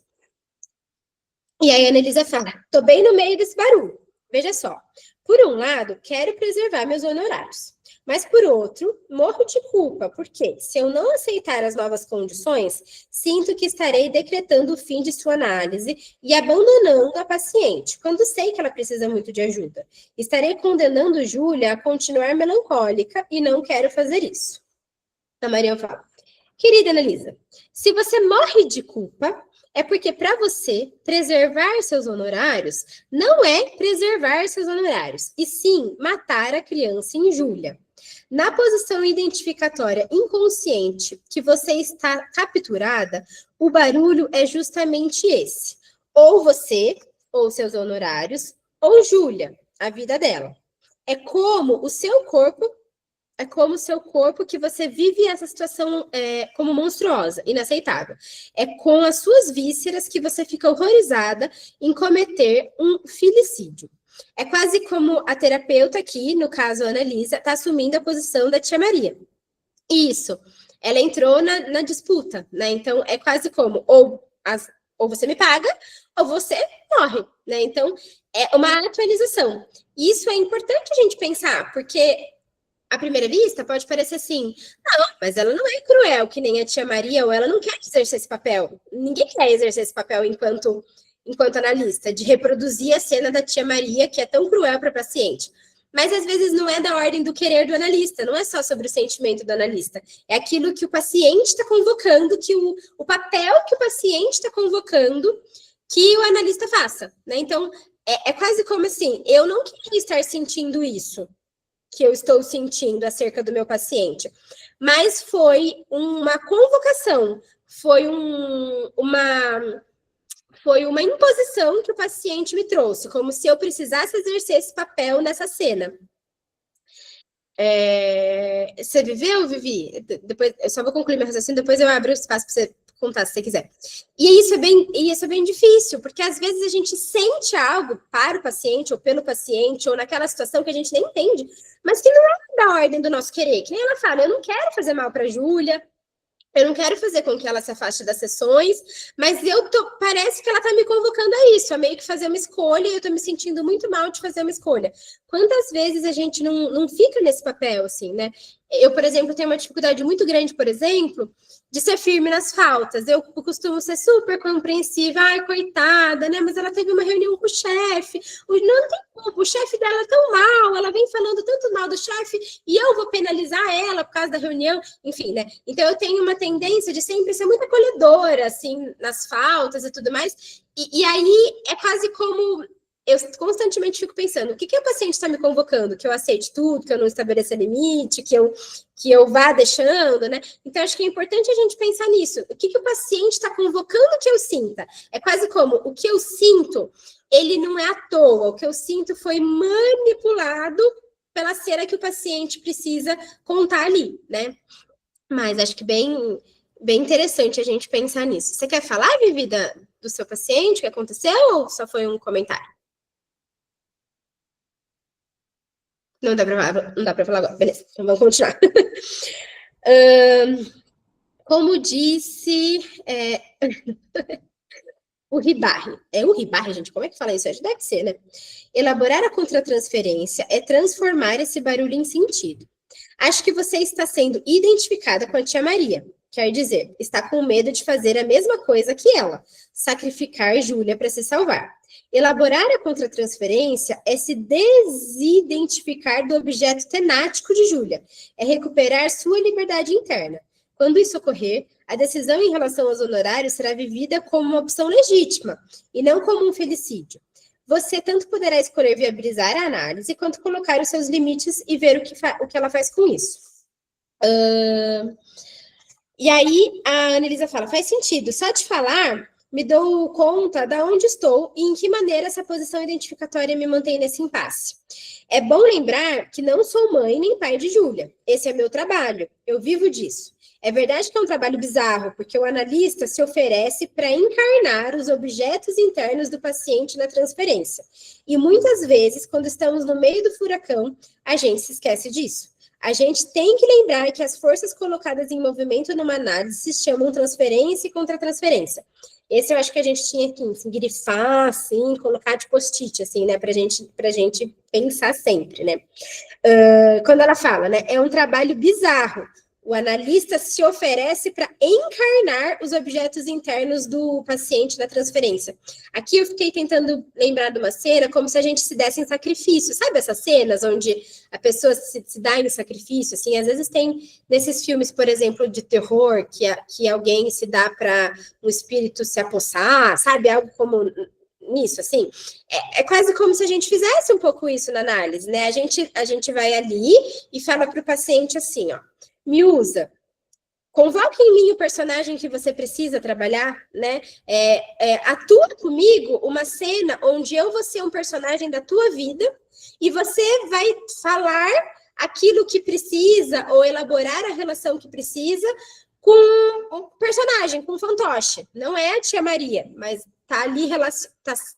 E aí a Anelisa fala, tô bem no meio desse barulho. Veja só. Por um lado, quero preservar meus honorários. Mas, por outro, morro de culpa, porque se eu não aceitar as novas condições, sinto que estarei decretando o fim de sua análise e abandonando a paciente, quando sei que ela precisa muito de ajuda. Estarei condenando Júlia a continuar melancólica e não quero fazer isso. A Maria fala, querida Analisa, se você morre de culpa, é porque para você preservar seus honorários não é preservar seus honorários, e sim matar a criança em Júlia. Na posição identificatória inconsciente que você está capturada, o barulho é justamente esse. Ou você, ou seus honorários, ou Júlia, a vida dela. É como o seu corpo que você vive essa situação como monstruosa, inaceitável. É com as suas vísceras que você fica horrorizada em cometer um filicídio. É quase como a terapeuta aqui, no caso a Analisa, está assumindo a posição da tia Maria. Isso, ela entrou na disputa, né? Então, é quase como, ou você me paga, ou você morre, né? Então, é uma atualização. Isso é importante a gente pensar, porque à primeira vista pode parecer assim, não, mas ela não é cruel, que nem a tia Maria, ou ela não quer exercer esse papel. Ninguém quer exercer esse papel enquanto analista, de reproduzir a cena da tia Maria, que é tão cruel para a paciente. Mas, às vezes, não é da ordem do querer do analista, não é só sobre o sentimento do analista. É aquilo que o paciente está convocando, que o papel que o paciente está convocando que o analista faça, né? Então, é quase como assim, eu não queria estar sentindo isso que eu estou sentindo acerca do meu paciente, mas foi uma convocação, foi uma imposição que o paciente me trouxe, como se eu precisasse exercer esse papel nessa cena. Você viveu, Vivi? Depois, eu só vou concluir meu raciocínio, depois eu abro o espaço para você contar, se você quiser. E isso é bem difícil, porque às vezes a gente sente algo para o paciente, ou pelo paciente, ou naquela situação que a gente nem entende, mas que não é da ordem do nosso querer. Que nem ela fala, eu não quero fazer mal para a Júlia, eu não quero fazer com que ela se afaste das sessões, mas parece que ela está me convocando a isso, a meio que fazer uma escolha, e eu estou me sentindo muito mal de fazer uma escolha. Quantas vezes a gente não fica nesse papel, assim, né? Eu, por exemplo, tenho uma dificuldade muito grande, por exemplo, de ser firme nas faltas. Eu costumo ser super compreensiva, ai, coitada, né? Mas ela teve uma reunião com o chefe, não tem culpa, o chefe dela é tão mal, ela vem falando tanto mal do chefe, e eu vou penalizar ela por causa da reunião, enfim, né? Então, eu tenho uma tendência de sempre ser muito acolhedora, assim, nas faltas e tudo mais, e aí é quase como eu constantemente fico pensando, o que o paciente está me convocando? Que eu aceite tudo, que eu não estabeleça limite, que eu vá deixando, né? Então, acho que é importante a gente pensar nisso. O que o paciente está convocando que eu sinta? É quase como, o que eu sinto, ele não é à toa. O que eu sinto foi manipulado pela cena que o paciente precisa contar ali, né? Mas acho que bem interessante a gente pensar nisso. Você quer falar, Vivi, do seu paciente, o que aconteceu, ou só foi um comentário? Não dá para falar agora. Beleza, então vamos continuar. Como disse o Ribarri. É o Ribarri, gente? Como é que fala isso? Acho que deve ser, né? Elaborar a contratransferência é transformar esse barulho em sentido. Acho que você está sendo identificada com a tia Maria. Quer dizer, está com medo de fazer a mesma coisa que ela, sacrificar Júlia para se salvar. Elaborar a contratransferência é se desidentificar do objeto tenático de Júlia, é recuperar sua liberdade interna. Quando isso ocorrer, a decisão em relação aos honorários será vivida como uma opção legítima, e não como um felicídio. você tanto poderá escolher viabilizar a análise, quanto colocar os seus limites e ver o que ela faz com isso. E aí, a Anelisa fala, faz sentido, só de falar, me dou conta de onde estou e em que maneira essa posição identificatória me mantém nesse impasse. É bom lembrar que não sou mãe nem pai de Júlia. Esse é meu trabalho, eu vivo disso. É verdade que é um trabalho bizarro, porque o analista se oferece para encarnar os objetos internos do paciente na transferência. E muitas vezes, quando estamos no meio do furacão, a gente se esquece disso. A gente tem que lembrar que as forças colocadas em movimento numa análise se chamam transferência e contra-transferência. Esse eu acho que a gente tinha que assim, grifar, assim, colocar de post-it, assim, né, pra gente pensar sempre, né. Quando ela fala, né, é um trabalho bizarro. O analista se oferece para encarnar os objetos internos do paciente na transferência. Aqui eu fiquei tentando lembrar de uma cena como se a gente se desse em sacrifício. Sabe essas cenas onde a pessoa se dá em sacrifício? Assim, às vezes tem nesses filmes, por exemplo, de terror, que alguém se dá para um espírito se apossar, sabe? Algo como nisso, assim. É quase como se a gente fizesse um pouco isso na análise, né? A gente vai ali e fala para o paciente assim, ó. Me usa, convoque em mim o personagem que você precisa trabalhar, né? Atua comigo uma cena onde eu vou ser um personagem da tua vida e você vai falar aquilo que precisa ou elaborar a relação que precisa com um personagem, com um fantoche. Não é a tia Maria, mas tá ali,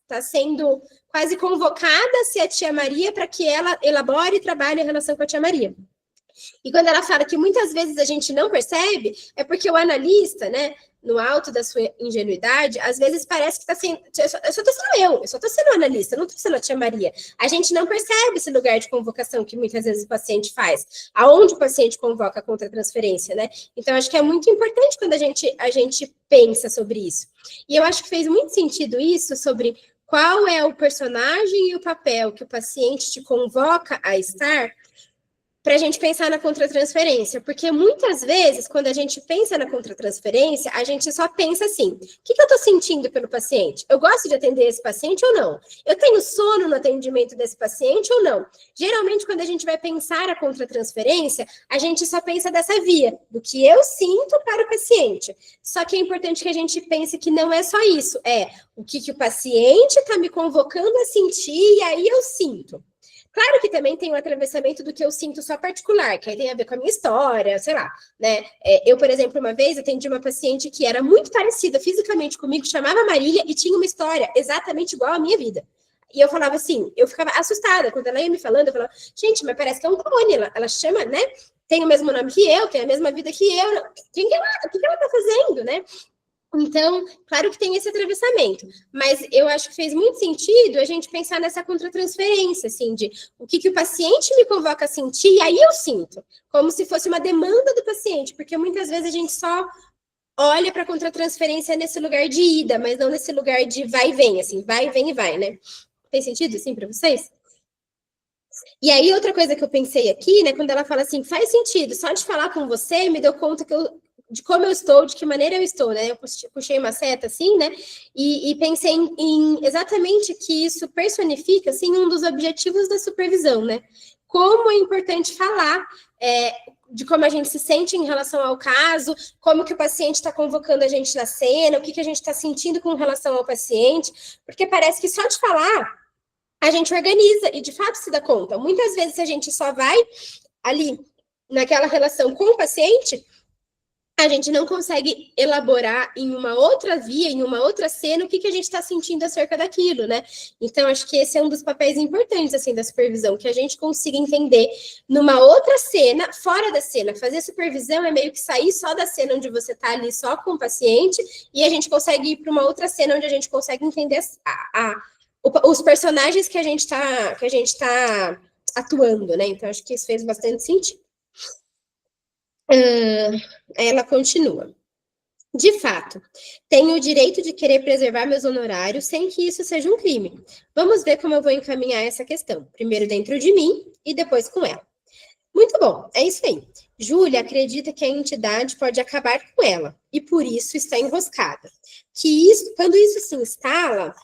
tá sendo quase convocada a ser a tia Maria para que ela elabore e trabalhe a relação com a tia Maria. E quando ela fala que muitas vezes a gente não percebe, é porque o analista, né, no alto da sua ingenuidade, às vezes parece que está sendo... Eu só estou sendo eu só estou sendo analista, eu não estou sendo a tia Maria. A gente não percebe esse lugar de convocação que muitas vezes o paciente faz, aonde o paciente convoca a contra-transferência, né? Então, acho que é muito importante quando a gente pensa sobre isso. E eu acho que fez muito sentido isso sobre qual é o personagem e o papel que o paciente te convoca a estar, para a gente pensar na contratransferência, porque muitas vezes, quando a gente pensa na contratransferência, a gente só pensa assim, o que eu estou sentindo pelo paciente? Eu gosto de atender esse paciente ou não? Eu tenho sono no atendimento desse paciente ou não? Geralmente, quando a gente vai pensar a contratransferência, a gente só pensa dessa via, do que eu sinto para o paciente. Só que é importante que a gente pense que não é só isso, é o que o paciente está me convocando a sentir e aí eu sinto. Claro que também tem o atravessamento do que eu sinto só particular, que aí tem a ver com a minha história, sei lá, né? Eu, por exemplo, uma vez atendi uma paciente que era muito parecida fisicamente comigo, chamava Marília e tinha uma história exatamente igual à minha vida. E eu falava assim, eu ficava assustada quando ela ia me falando, eu falava, gente, mas parece que é um clone, ela chama, né? Tem o mesmo nome que eu, tem a mesma vida que eu, o que ela tá fazendo, né? Então, claro que tem esse atravessamento, mas eu acho que fez muito sentido a gente pensar nessa contratransferência, assim, de o que o paciente me convoca a sentir, e aí eu sinto, como se fosse uma demanda do paciente, porque muitas vezes a gente só olha para a contratransferência nesse lugar de ida, mas não nesse lugar de vai e vem, assim, vai, vem e vai, né? Tem sentido, assim, para vocês? E aí, outra coisa que eu pensei aqui, né, quando ela fala assim, faz sentido, só de falar com você, me deu conta de como eu estou, de que maneira eu estou, né? Eu puxei uma seta, assim, né? E pensei em exatamente que isso personifica, assim, um dos objetivos da supervisão, né? Como é importante falar de como a gente se sente em relação ao caso, como que o paciente está convocando a gente na cena, o que a gente está sentindo com relação ao paciente, porque parece que só de falar a gente organiza e, de fato, se dá conta. Muitas vezes a gente só vai ali naquela relação com o paciente, a gente não consegue elaborar em uma outra via, em uma outra cena, o que a gente está sentindo acerca daquilo, né? Então, acho que esse é um dos papéis importantes, assim, da supervisão, que a gente consiga entender numa outra cena, fora da cena. Fazer supervisão é meio que sair só da cena onde você está ali só com o paciente, e a gente consegue ir para uma outra cena onde a gente consegue entender os personagens que a gente tá atuando, né? Então, acho que isso fez bastante sentido. Ela continua. De fato, tenho o direito de querer preservar meus honorários sem que isso seja um crime. Vamos ver como eu vou encaminhar essa questão. Primeiro dentro de mim e depois com ela. Muito bom, é isso aí. Júlia acredita que a entidade pode acabar com ela e por isso está enroscada. Quando isso se instala,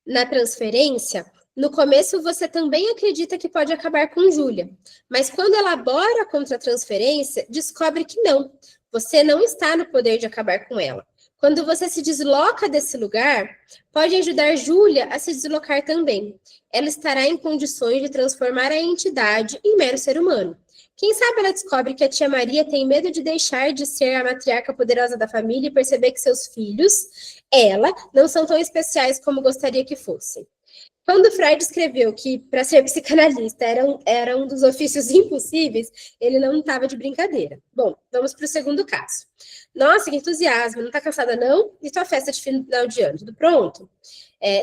na transferência, no começo você também acredita que pode acabar com Júlia, mas quando elabora contra a transferência, descobre que não. Você não está no poder de acabar com ela. Quando você se desloca desse lugar, pode ajudar Júlia a se deslocar também. Ela estará em condições de transformar a entidade em mero ser humano. Quem sabe ela descobre que a tia Maria tem medo de deixar de ser a matriarca poderosa da família e perceber que seus filhos, ela, não são tão especiais como gostaria que fossem. Quando Freud escreveu que para ser psicanalista era um dos ofícios impossíveis, ele não estava de brincadeira. Bom, vamos para o segundo caso. Nossa, que entusiasmo, não está cansada não? E tua festa de final de ano, tudo pronto?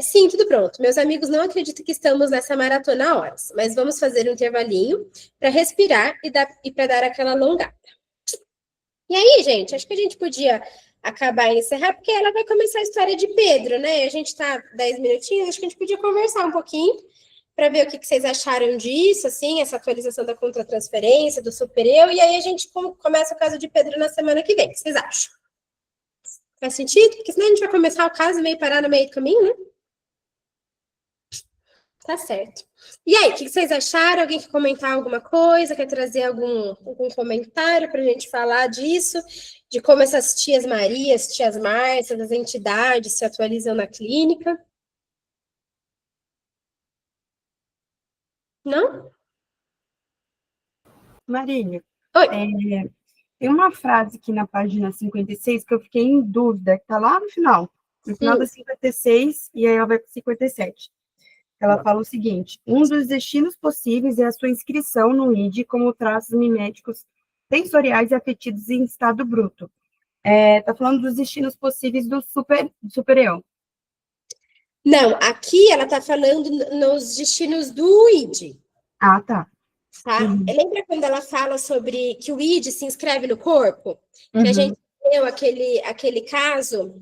Sim, tudo pronto. Meus amigos não acreditam que estamos nessa maratona há horas, mas vamos fazer um intervalinho para respirar e para dar aquela alongada. E aí, gente, acho que a gente podia acabar e encerrar, porque ela vai começar a história de Pedro, né? A gente está 10 minutinhos, acho que a gente podia conversar um pouquinho para ver o que vocês acharam disso, assim, essa atualização da contratransferência, do super-eu, e aí a gente começa o caso de Pedro na semana que vem. O que vocês acham? Faz sentido? Porque senão a gente vai começar o caso e meio parar no meio do caminho, né? Tá certo. E aí, o que vocês acharam? Alguém quer comentar alguma coisa? Quer trazer algum comentário para a gente falar disso? De como essas tias Marias, tias Márcias, as entidades se atualizam na clínica? Não? Marília, Oi. tem uma frase aqui na página 56 que eu fiquei em dúvida, que está lá no final da 56, e aí ela vai para 57. Ela fala o seguinte: um dos destinos possíveis é a sua inscrição no ID como traços miméticos sensoriais e afetivos em estado bruto. Tá falando dos destinos possíveis do super-eu. Não, aqui ela está falando nos destinos do ID. Ah, tá. Tá? Lembra quando ela fala sobre que o ID se inscreve no corpo? Que a gente deu aquele caso...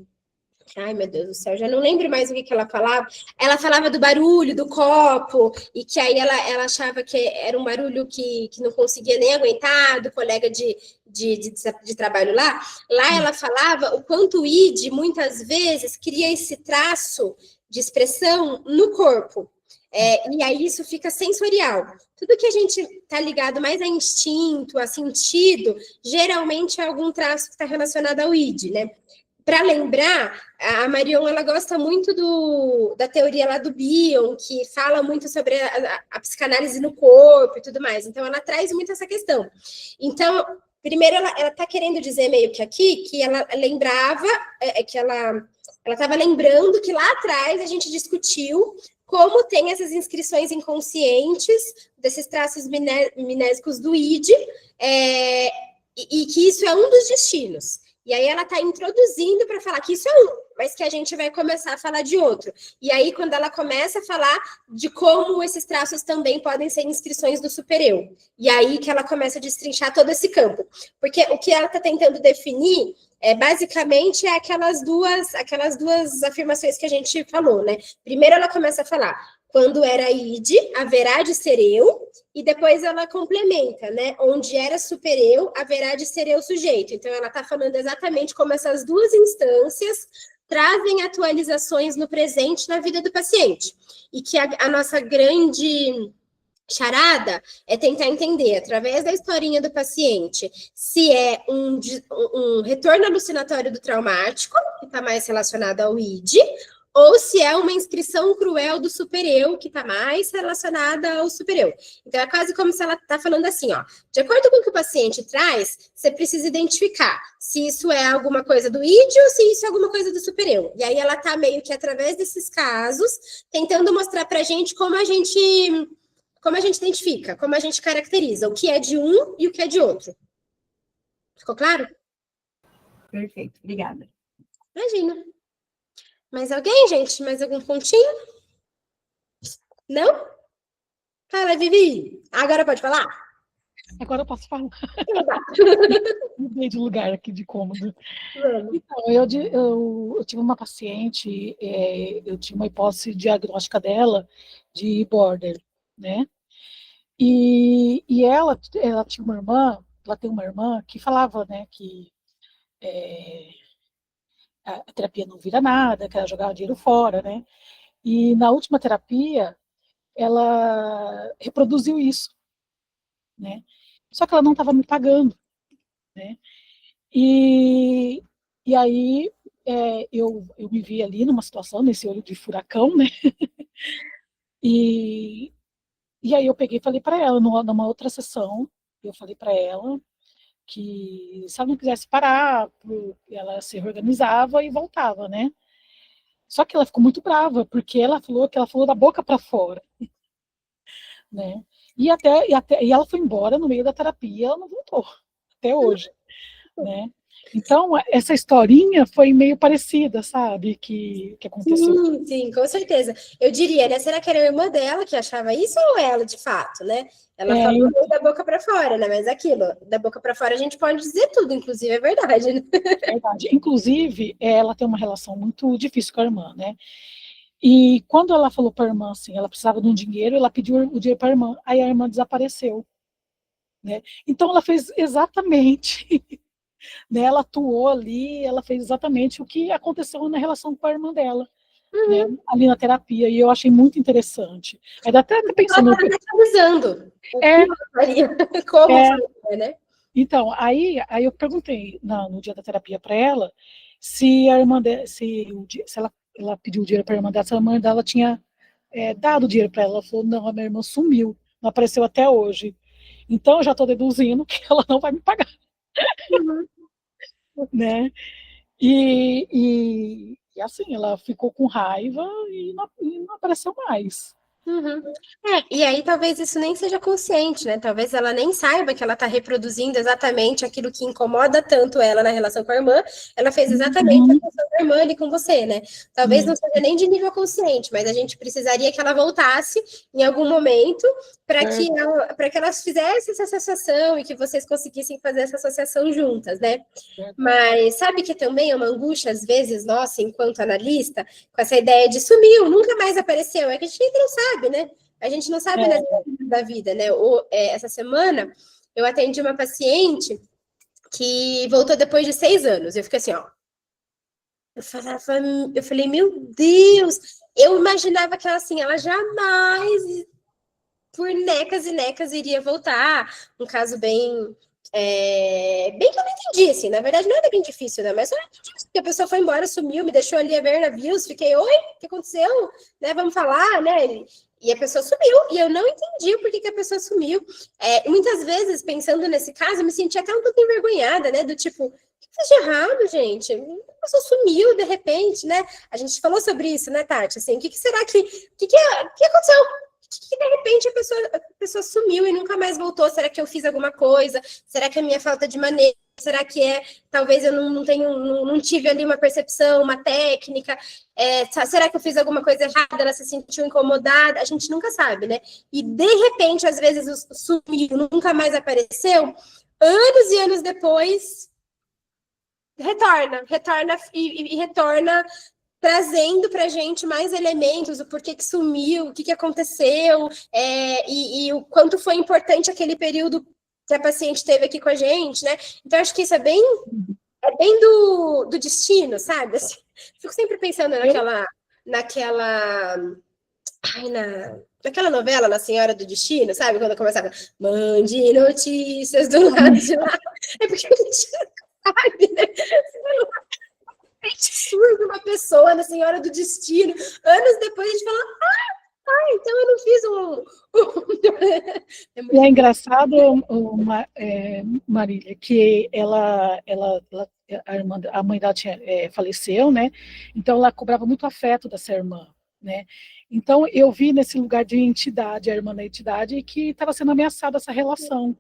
Ai, meu Deus do céu, já não lembro mais o que ela falava. Ela falava do barulho do copo, e que aí ela achava que era um barulho que não conseguia nem aguentar, do colega de trabalho lá. Lá ela falava o quanto o ID, muitas vezes, cria esse traço de expressão no corpo. E aí isso fica sensorial. Tudo que a gente está ligado mais a instinto, a sentido, geralmente é algum traço que está relacionado ao ID, né? Para lembrar, a Marion, ela gosta muito da teoria lá do Bion, que fala muito sobre a psicanálise no corpo e tudo mais. Então, ela traz muito essa questão. Então, primeiro, ela está querendo dizer meio que aqui, que ela lembrava, que ela estava lembrando que lá atrás a gente discutiu como tem essas inscrições inconscientes desses traços minésicos do ID, e que isso é um dos destinos. E aí ela está introduzindo para falar que isso é um, mas que a gente vai começar a falar de outro. E aí, quando ela começa a falar de como esses traços também podem ser inscrições do super-eu. E aí que ela começa a destrinchar todo esse campo. Porque o que ela está tentando definir basicamente aquelas duas afirmações que a gente falou, né? Primeiro ela começa a falar: quando era id, haverá de ser eu, e depois ela complementa, né? Onde era super-eu, haverá de ser eu sujeito. Então, ela está falando exatamente como essas duas instâncias trazem atualizações no presente na vida do paciente. E que a nossa grande charada é tentar entender, através da historinha do paciente, se é um retorno alucinatório do traumático, que está mais relacionado ao id, ou se é uma inscrição cruel do super-eu, que está mais relacionada ao super-eu. Então, é quase como se ela está falando assim, ó, de acordo com o que o paciente traz, você precisa identificar se isso é alguma coisa do id ou se isso é alguma coisa do super-eu. E aí ela está meio que, através desses casos, tentando mostrar para a gente como a gente identifica, como a gente caracteriza o que é de um e o que é de outro. Ficou claro? Perfeito, obrigada. Imagina. Mais alguém, gente? Mais algum pontinho? Não? Fala, Vivi. Agora pode falar? Agora eu posso falar. Mudei de lugar aqui, de cômodo. Então, eu tive uma paciente, eu tinha uma hipótese diagnóstica dela de border, né? E ela tinha uma irmã, ela tem uma irmã que falava, né, que a terapia não vira nada, que ela jogava dinheiro fora, né? E na última terapia, ela reproduziu isso, né? Só que ela não estava me pagando, né? E aí eu me vi ali numa situação, nesse olho de furacão, né? E aí eu peguei e falei para ela, numa outra sessão, eu falei para ela que se ela não quisesse parar, ela se reorganizava e voltava, né? Só que ela ficou muito brava, porque ela falou da boca para fora, né? E ela foi embora no meio da terapia, ela não voltou, até hoje, né? Então, essa historinha foi meio parecida, sabe, que aconteceu. Sim, com certeza. Eu diria, né? Será que era a irmã dela que achava isso ou ela, de fato, né? Ela falou da boca para fora, né? Mas aquilo, da boca para fora a gente pode dizer tudo, inclusive é verdade, né? É verdade. Inclusive, ela tem uma relação muito difícil com a irmã, né? E quando ela falou para a irmã, assim, ela precisava de um dinheiro, ela pediu o dinheiro para a irmã, aí a irmã desapareceu, né? Então, ela fez exatamente, né? Ela atuou ali, ela fez exatamente o que aconteceu na relação com a irmã dela, né? Ali na terapia, e eu achei muito interessante. Aí dá até pensando... Ela está analisando como foi, né? Então, aí eu perguntei no dia da terapia para ela se a irmã se ela pediu dinheiro para a irmã dela, se a irmã dela tinha dado dinheiro para ela. Ela falou, não, a minha irmã sumiu, não apareceu até hoje. Então, eu já estou deduzindo que ela não vai me pagar. Né? E assim, ela ficou com raiva e não apareceu mais. E aí talvez isso nem seja consciente, né? Talvez ela nem saiba que ela está reproduzindo exatamente aquilo que incomoda tanto ela na relação com a irmã. Ela fez exatamente a relação com a irmã ali com você, né? Talvez não seja nem de nível consciente, mas a gente precisaria que ela voltasse em algum momento para que elas fizessem essa associação e que vocês conseguissem fazer essa associação juntas, né? Mas sabe que também é uma angústia, às vezes, nossa, enquanto analista, com essa ideia de sumiu, nunca mais apareceu. É que a gente ainda não sabe, né? A gente não sabe nas da vida, né? Essa semana, eu atendi uma paciente que voltou depois de 6 anos. Eu fiquei assim, ó. Eu falei, meu Deus! Eu imaginava que ela, assim, ela jamais, por necas e necas, iria voltar. Um caso bem que eu não entendi, assim, na verdade não era bem difícil, né, mas só porque a pessoa foi embora, sumiu, me deixou ali a ver navios, fiquei, oi, o que aconteceu, né, vamos falar, né, e a pessoa sumiu, e eu não entendi por que a pessoa sumiu. Muitas vezes, pensando nesse caso, eu me senti até um pouco envergonhada, né, do tipo, o que fez de errado, gente? A pessoa sumiu de repente, né, a gente falou sobre isso, né, Tati, assim, o que será que aconteceu? Que de repente a pessoa sumiu e nunca mais voltou. Será que eu fiz alguma coisa? Será que é a minha falta de manejo? Será que talvez eu não tive ali uma percepção, uma técnica? Será que eu fiz alguma coisa errada? Ela se sentiu incomodada? A gente nunca sabe, né? E de repente, às vezes, sumiu, nunca mais apareceu. Anos e anos depois, retorna e retorna trazendo para a gente mais elementos, o porquê que sumiu, o que aconteceu, e o quanto foi importante aquele período que a paciente teve aqui com a gente, né? Então, acho que isso é bem do destino, sabe? Assim, fico sempre pensando naquela novela, Na Senhora do Destino, sabe? Quando começava, mande notícias do lado de lá. É porque a gente sabe, né? Surge uma pessoa na Senhora do Destino. Anos depois a gente fala, então eu não fiz E é engraçado, Marília, que a mãe dela faleceu, né? Então ela cobrava muito afeto dessa irmã, né? Então eu vi nesse lugar de entidade, a irmã da entidade, que estava sendo ameaçada essa relação.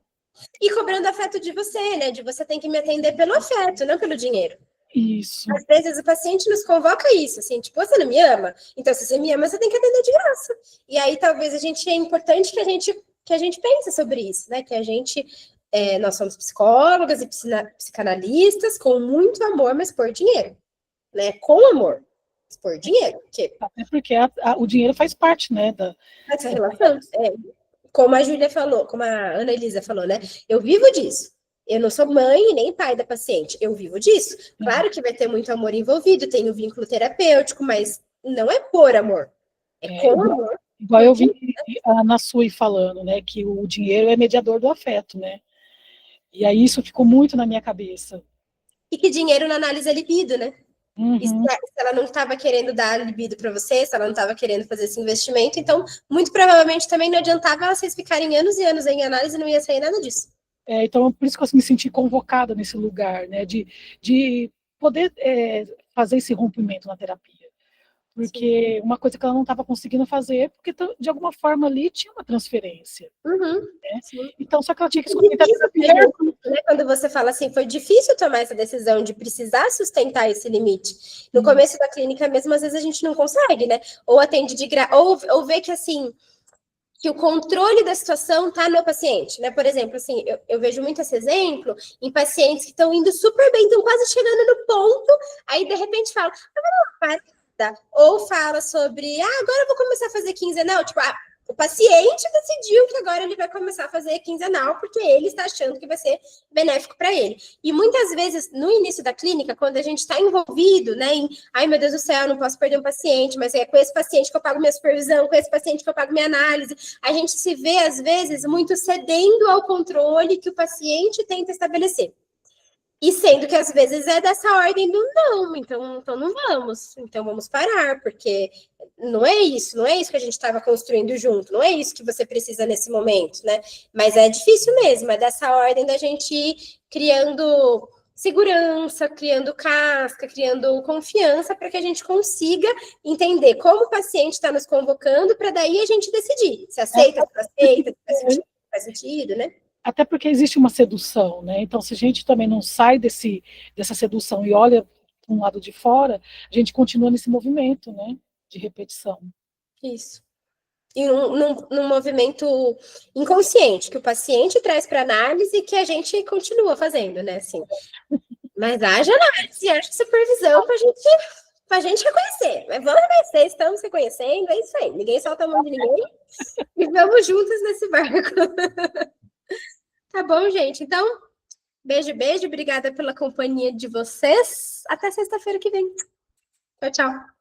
E cobrando afeto de você, né? De você tem que me atender pelo afeto, não pelo dinheiro. Isso. Às vezes o paciente nos convoca isso, assim, tipo, você não me ama? Então, se você me ama, você tem que atender de graça. E aí, talvez é importante que a gente pense sobre isso, né? Que a gente, nós somos psicólogas e psicanalistas com muito amor, mas por dinheiro, né? Com amor, mas por dinheiro. Até porque o dinheiro faz parte, né? Dessa relação. Como a Júlia falou, como a Ana Elisa falou, né? Eu vivo disso. Eu não sou mãe nem pai da paciente, eu vivo disso. Claro que vai ter muito amor envolvido, tem o vínculo terapêutico, mas não é por amor, Com amor. Igual eu vi a Ana Sui falando, né, que o dinheiro é mediador do afeto, né? E aí isso ficou muito na minha cabeça. E que dinheiro na análise é libido, né? E se Uhum. ela não estava querendo dar libido para você, se ela não estava querendo fazer esse investimento, então, muito provavelmente também não adiantava vocês ficarem anos e anos em análise e não ia sair nada disso. Então, por isso que eu me senti convocada nesse lugar, né, de poder fazer esse rompimento na terapia. Porque uma coisa que ela não estava conseguindo fazer, porque de alguma forma ali tinha uma transferência. Uhum. Né? Sim. Então, só que ela tinha que escolher a terapia. Né? Quando você fala assim, foi difícil tomar essa decisão de precisar sustentar esse limite. No começo da clínica mesmo, às vezes a gente não consegue, né? Ou atende ou vê que assim, que o controle da situação está no paciente, né? Por exemplo, assim, eu vejo muito esse exemplo em pacientes que estão indo super bem, estão quase chegando no ponto, aí de repente fala, ou fala sobre, agora eu vou começar a fazer quinzenal, tipo, o paciente decidiu que agora ele vai começar a fazer quinzenal porque ele está achando que vai ser benéfico para ele. E muitas vezes, no início da clínica, quando a gente está envolvido, né, em, ai meu Deus do céu, não posso perder um paciente, mas é com esse paciente que eu pago minha supervisão, com esse paciente que eu pago minha análise, a gente se vê, às vezes, muito cedendo ao controle que o paciente tenta estabelecer. E sendo que às vezes é dessa ordem do não, então não vamos, então vamos parar, porque não é isso que a gente estava construindo junto, não é isso que você precisa nesse momento, né? Mas é difícil mesmo, é dessa ordem da gente ir criando segurança, criando casca, criando confiança para que a gente consiga entender como o paciente está nos convocando, para daí a gente decidir se aceita, se não aceita, se faz sentido, né? Até porque existe uma sedução, né? Então, se a gente também não sai dessa sedução e olha para um lado de fora, a gente continua nesse movimento, né? De repetição. Isso. E num movimento inconsciente, que o paciente traz para análise e que a gente continua fazendo, né? Assim. Mas haja análise, haja supervisão para a gente reconhecer. Mas vamos reconhecer, estamos reconhecendo, é isso aí. Ninguém solta a mão de ninguém e vamos juntos nesse barco. Tá bom, gente? Então, beijo, beijo. Obrigada pela companhia de vocês. Até sexta-feira que vem. Tchau, tchau.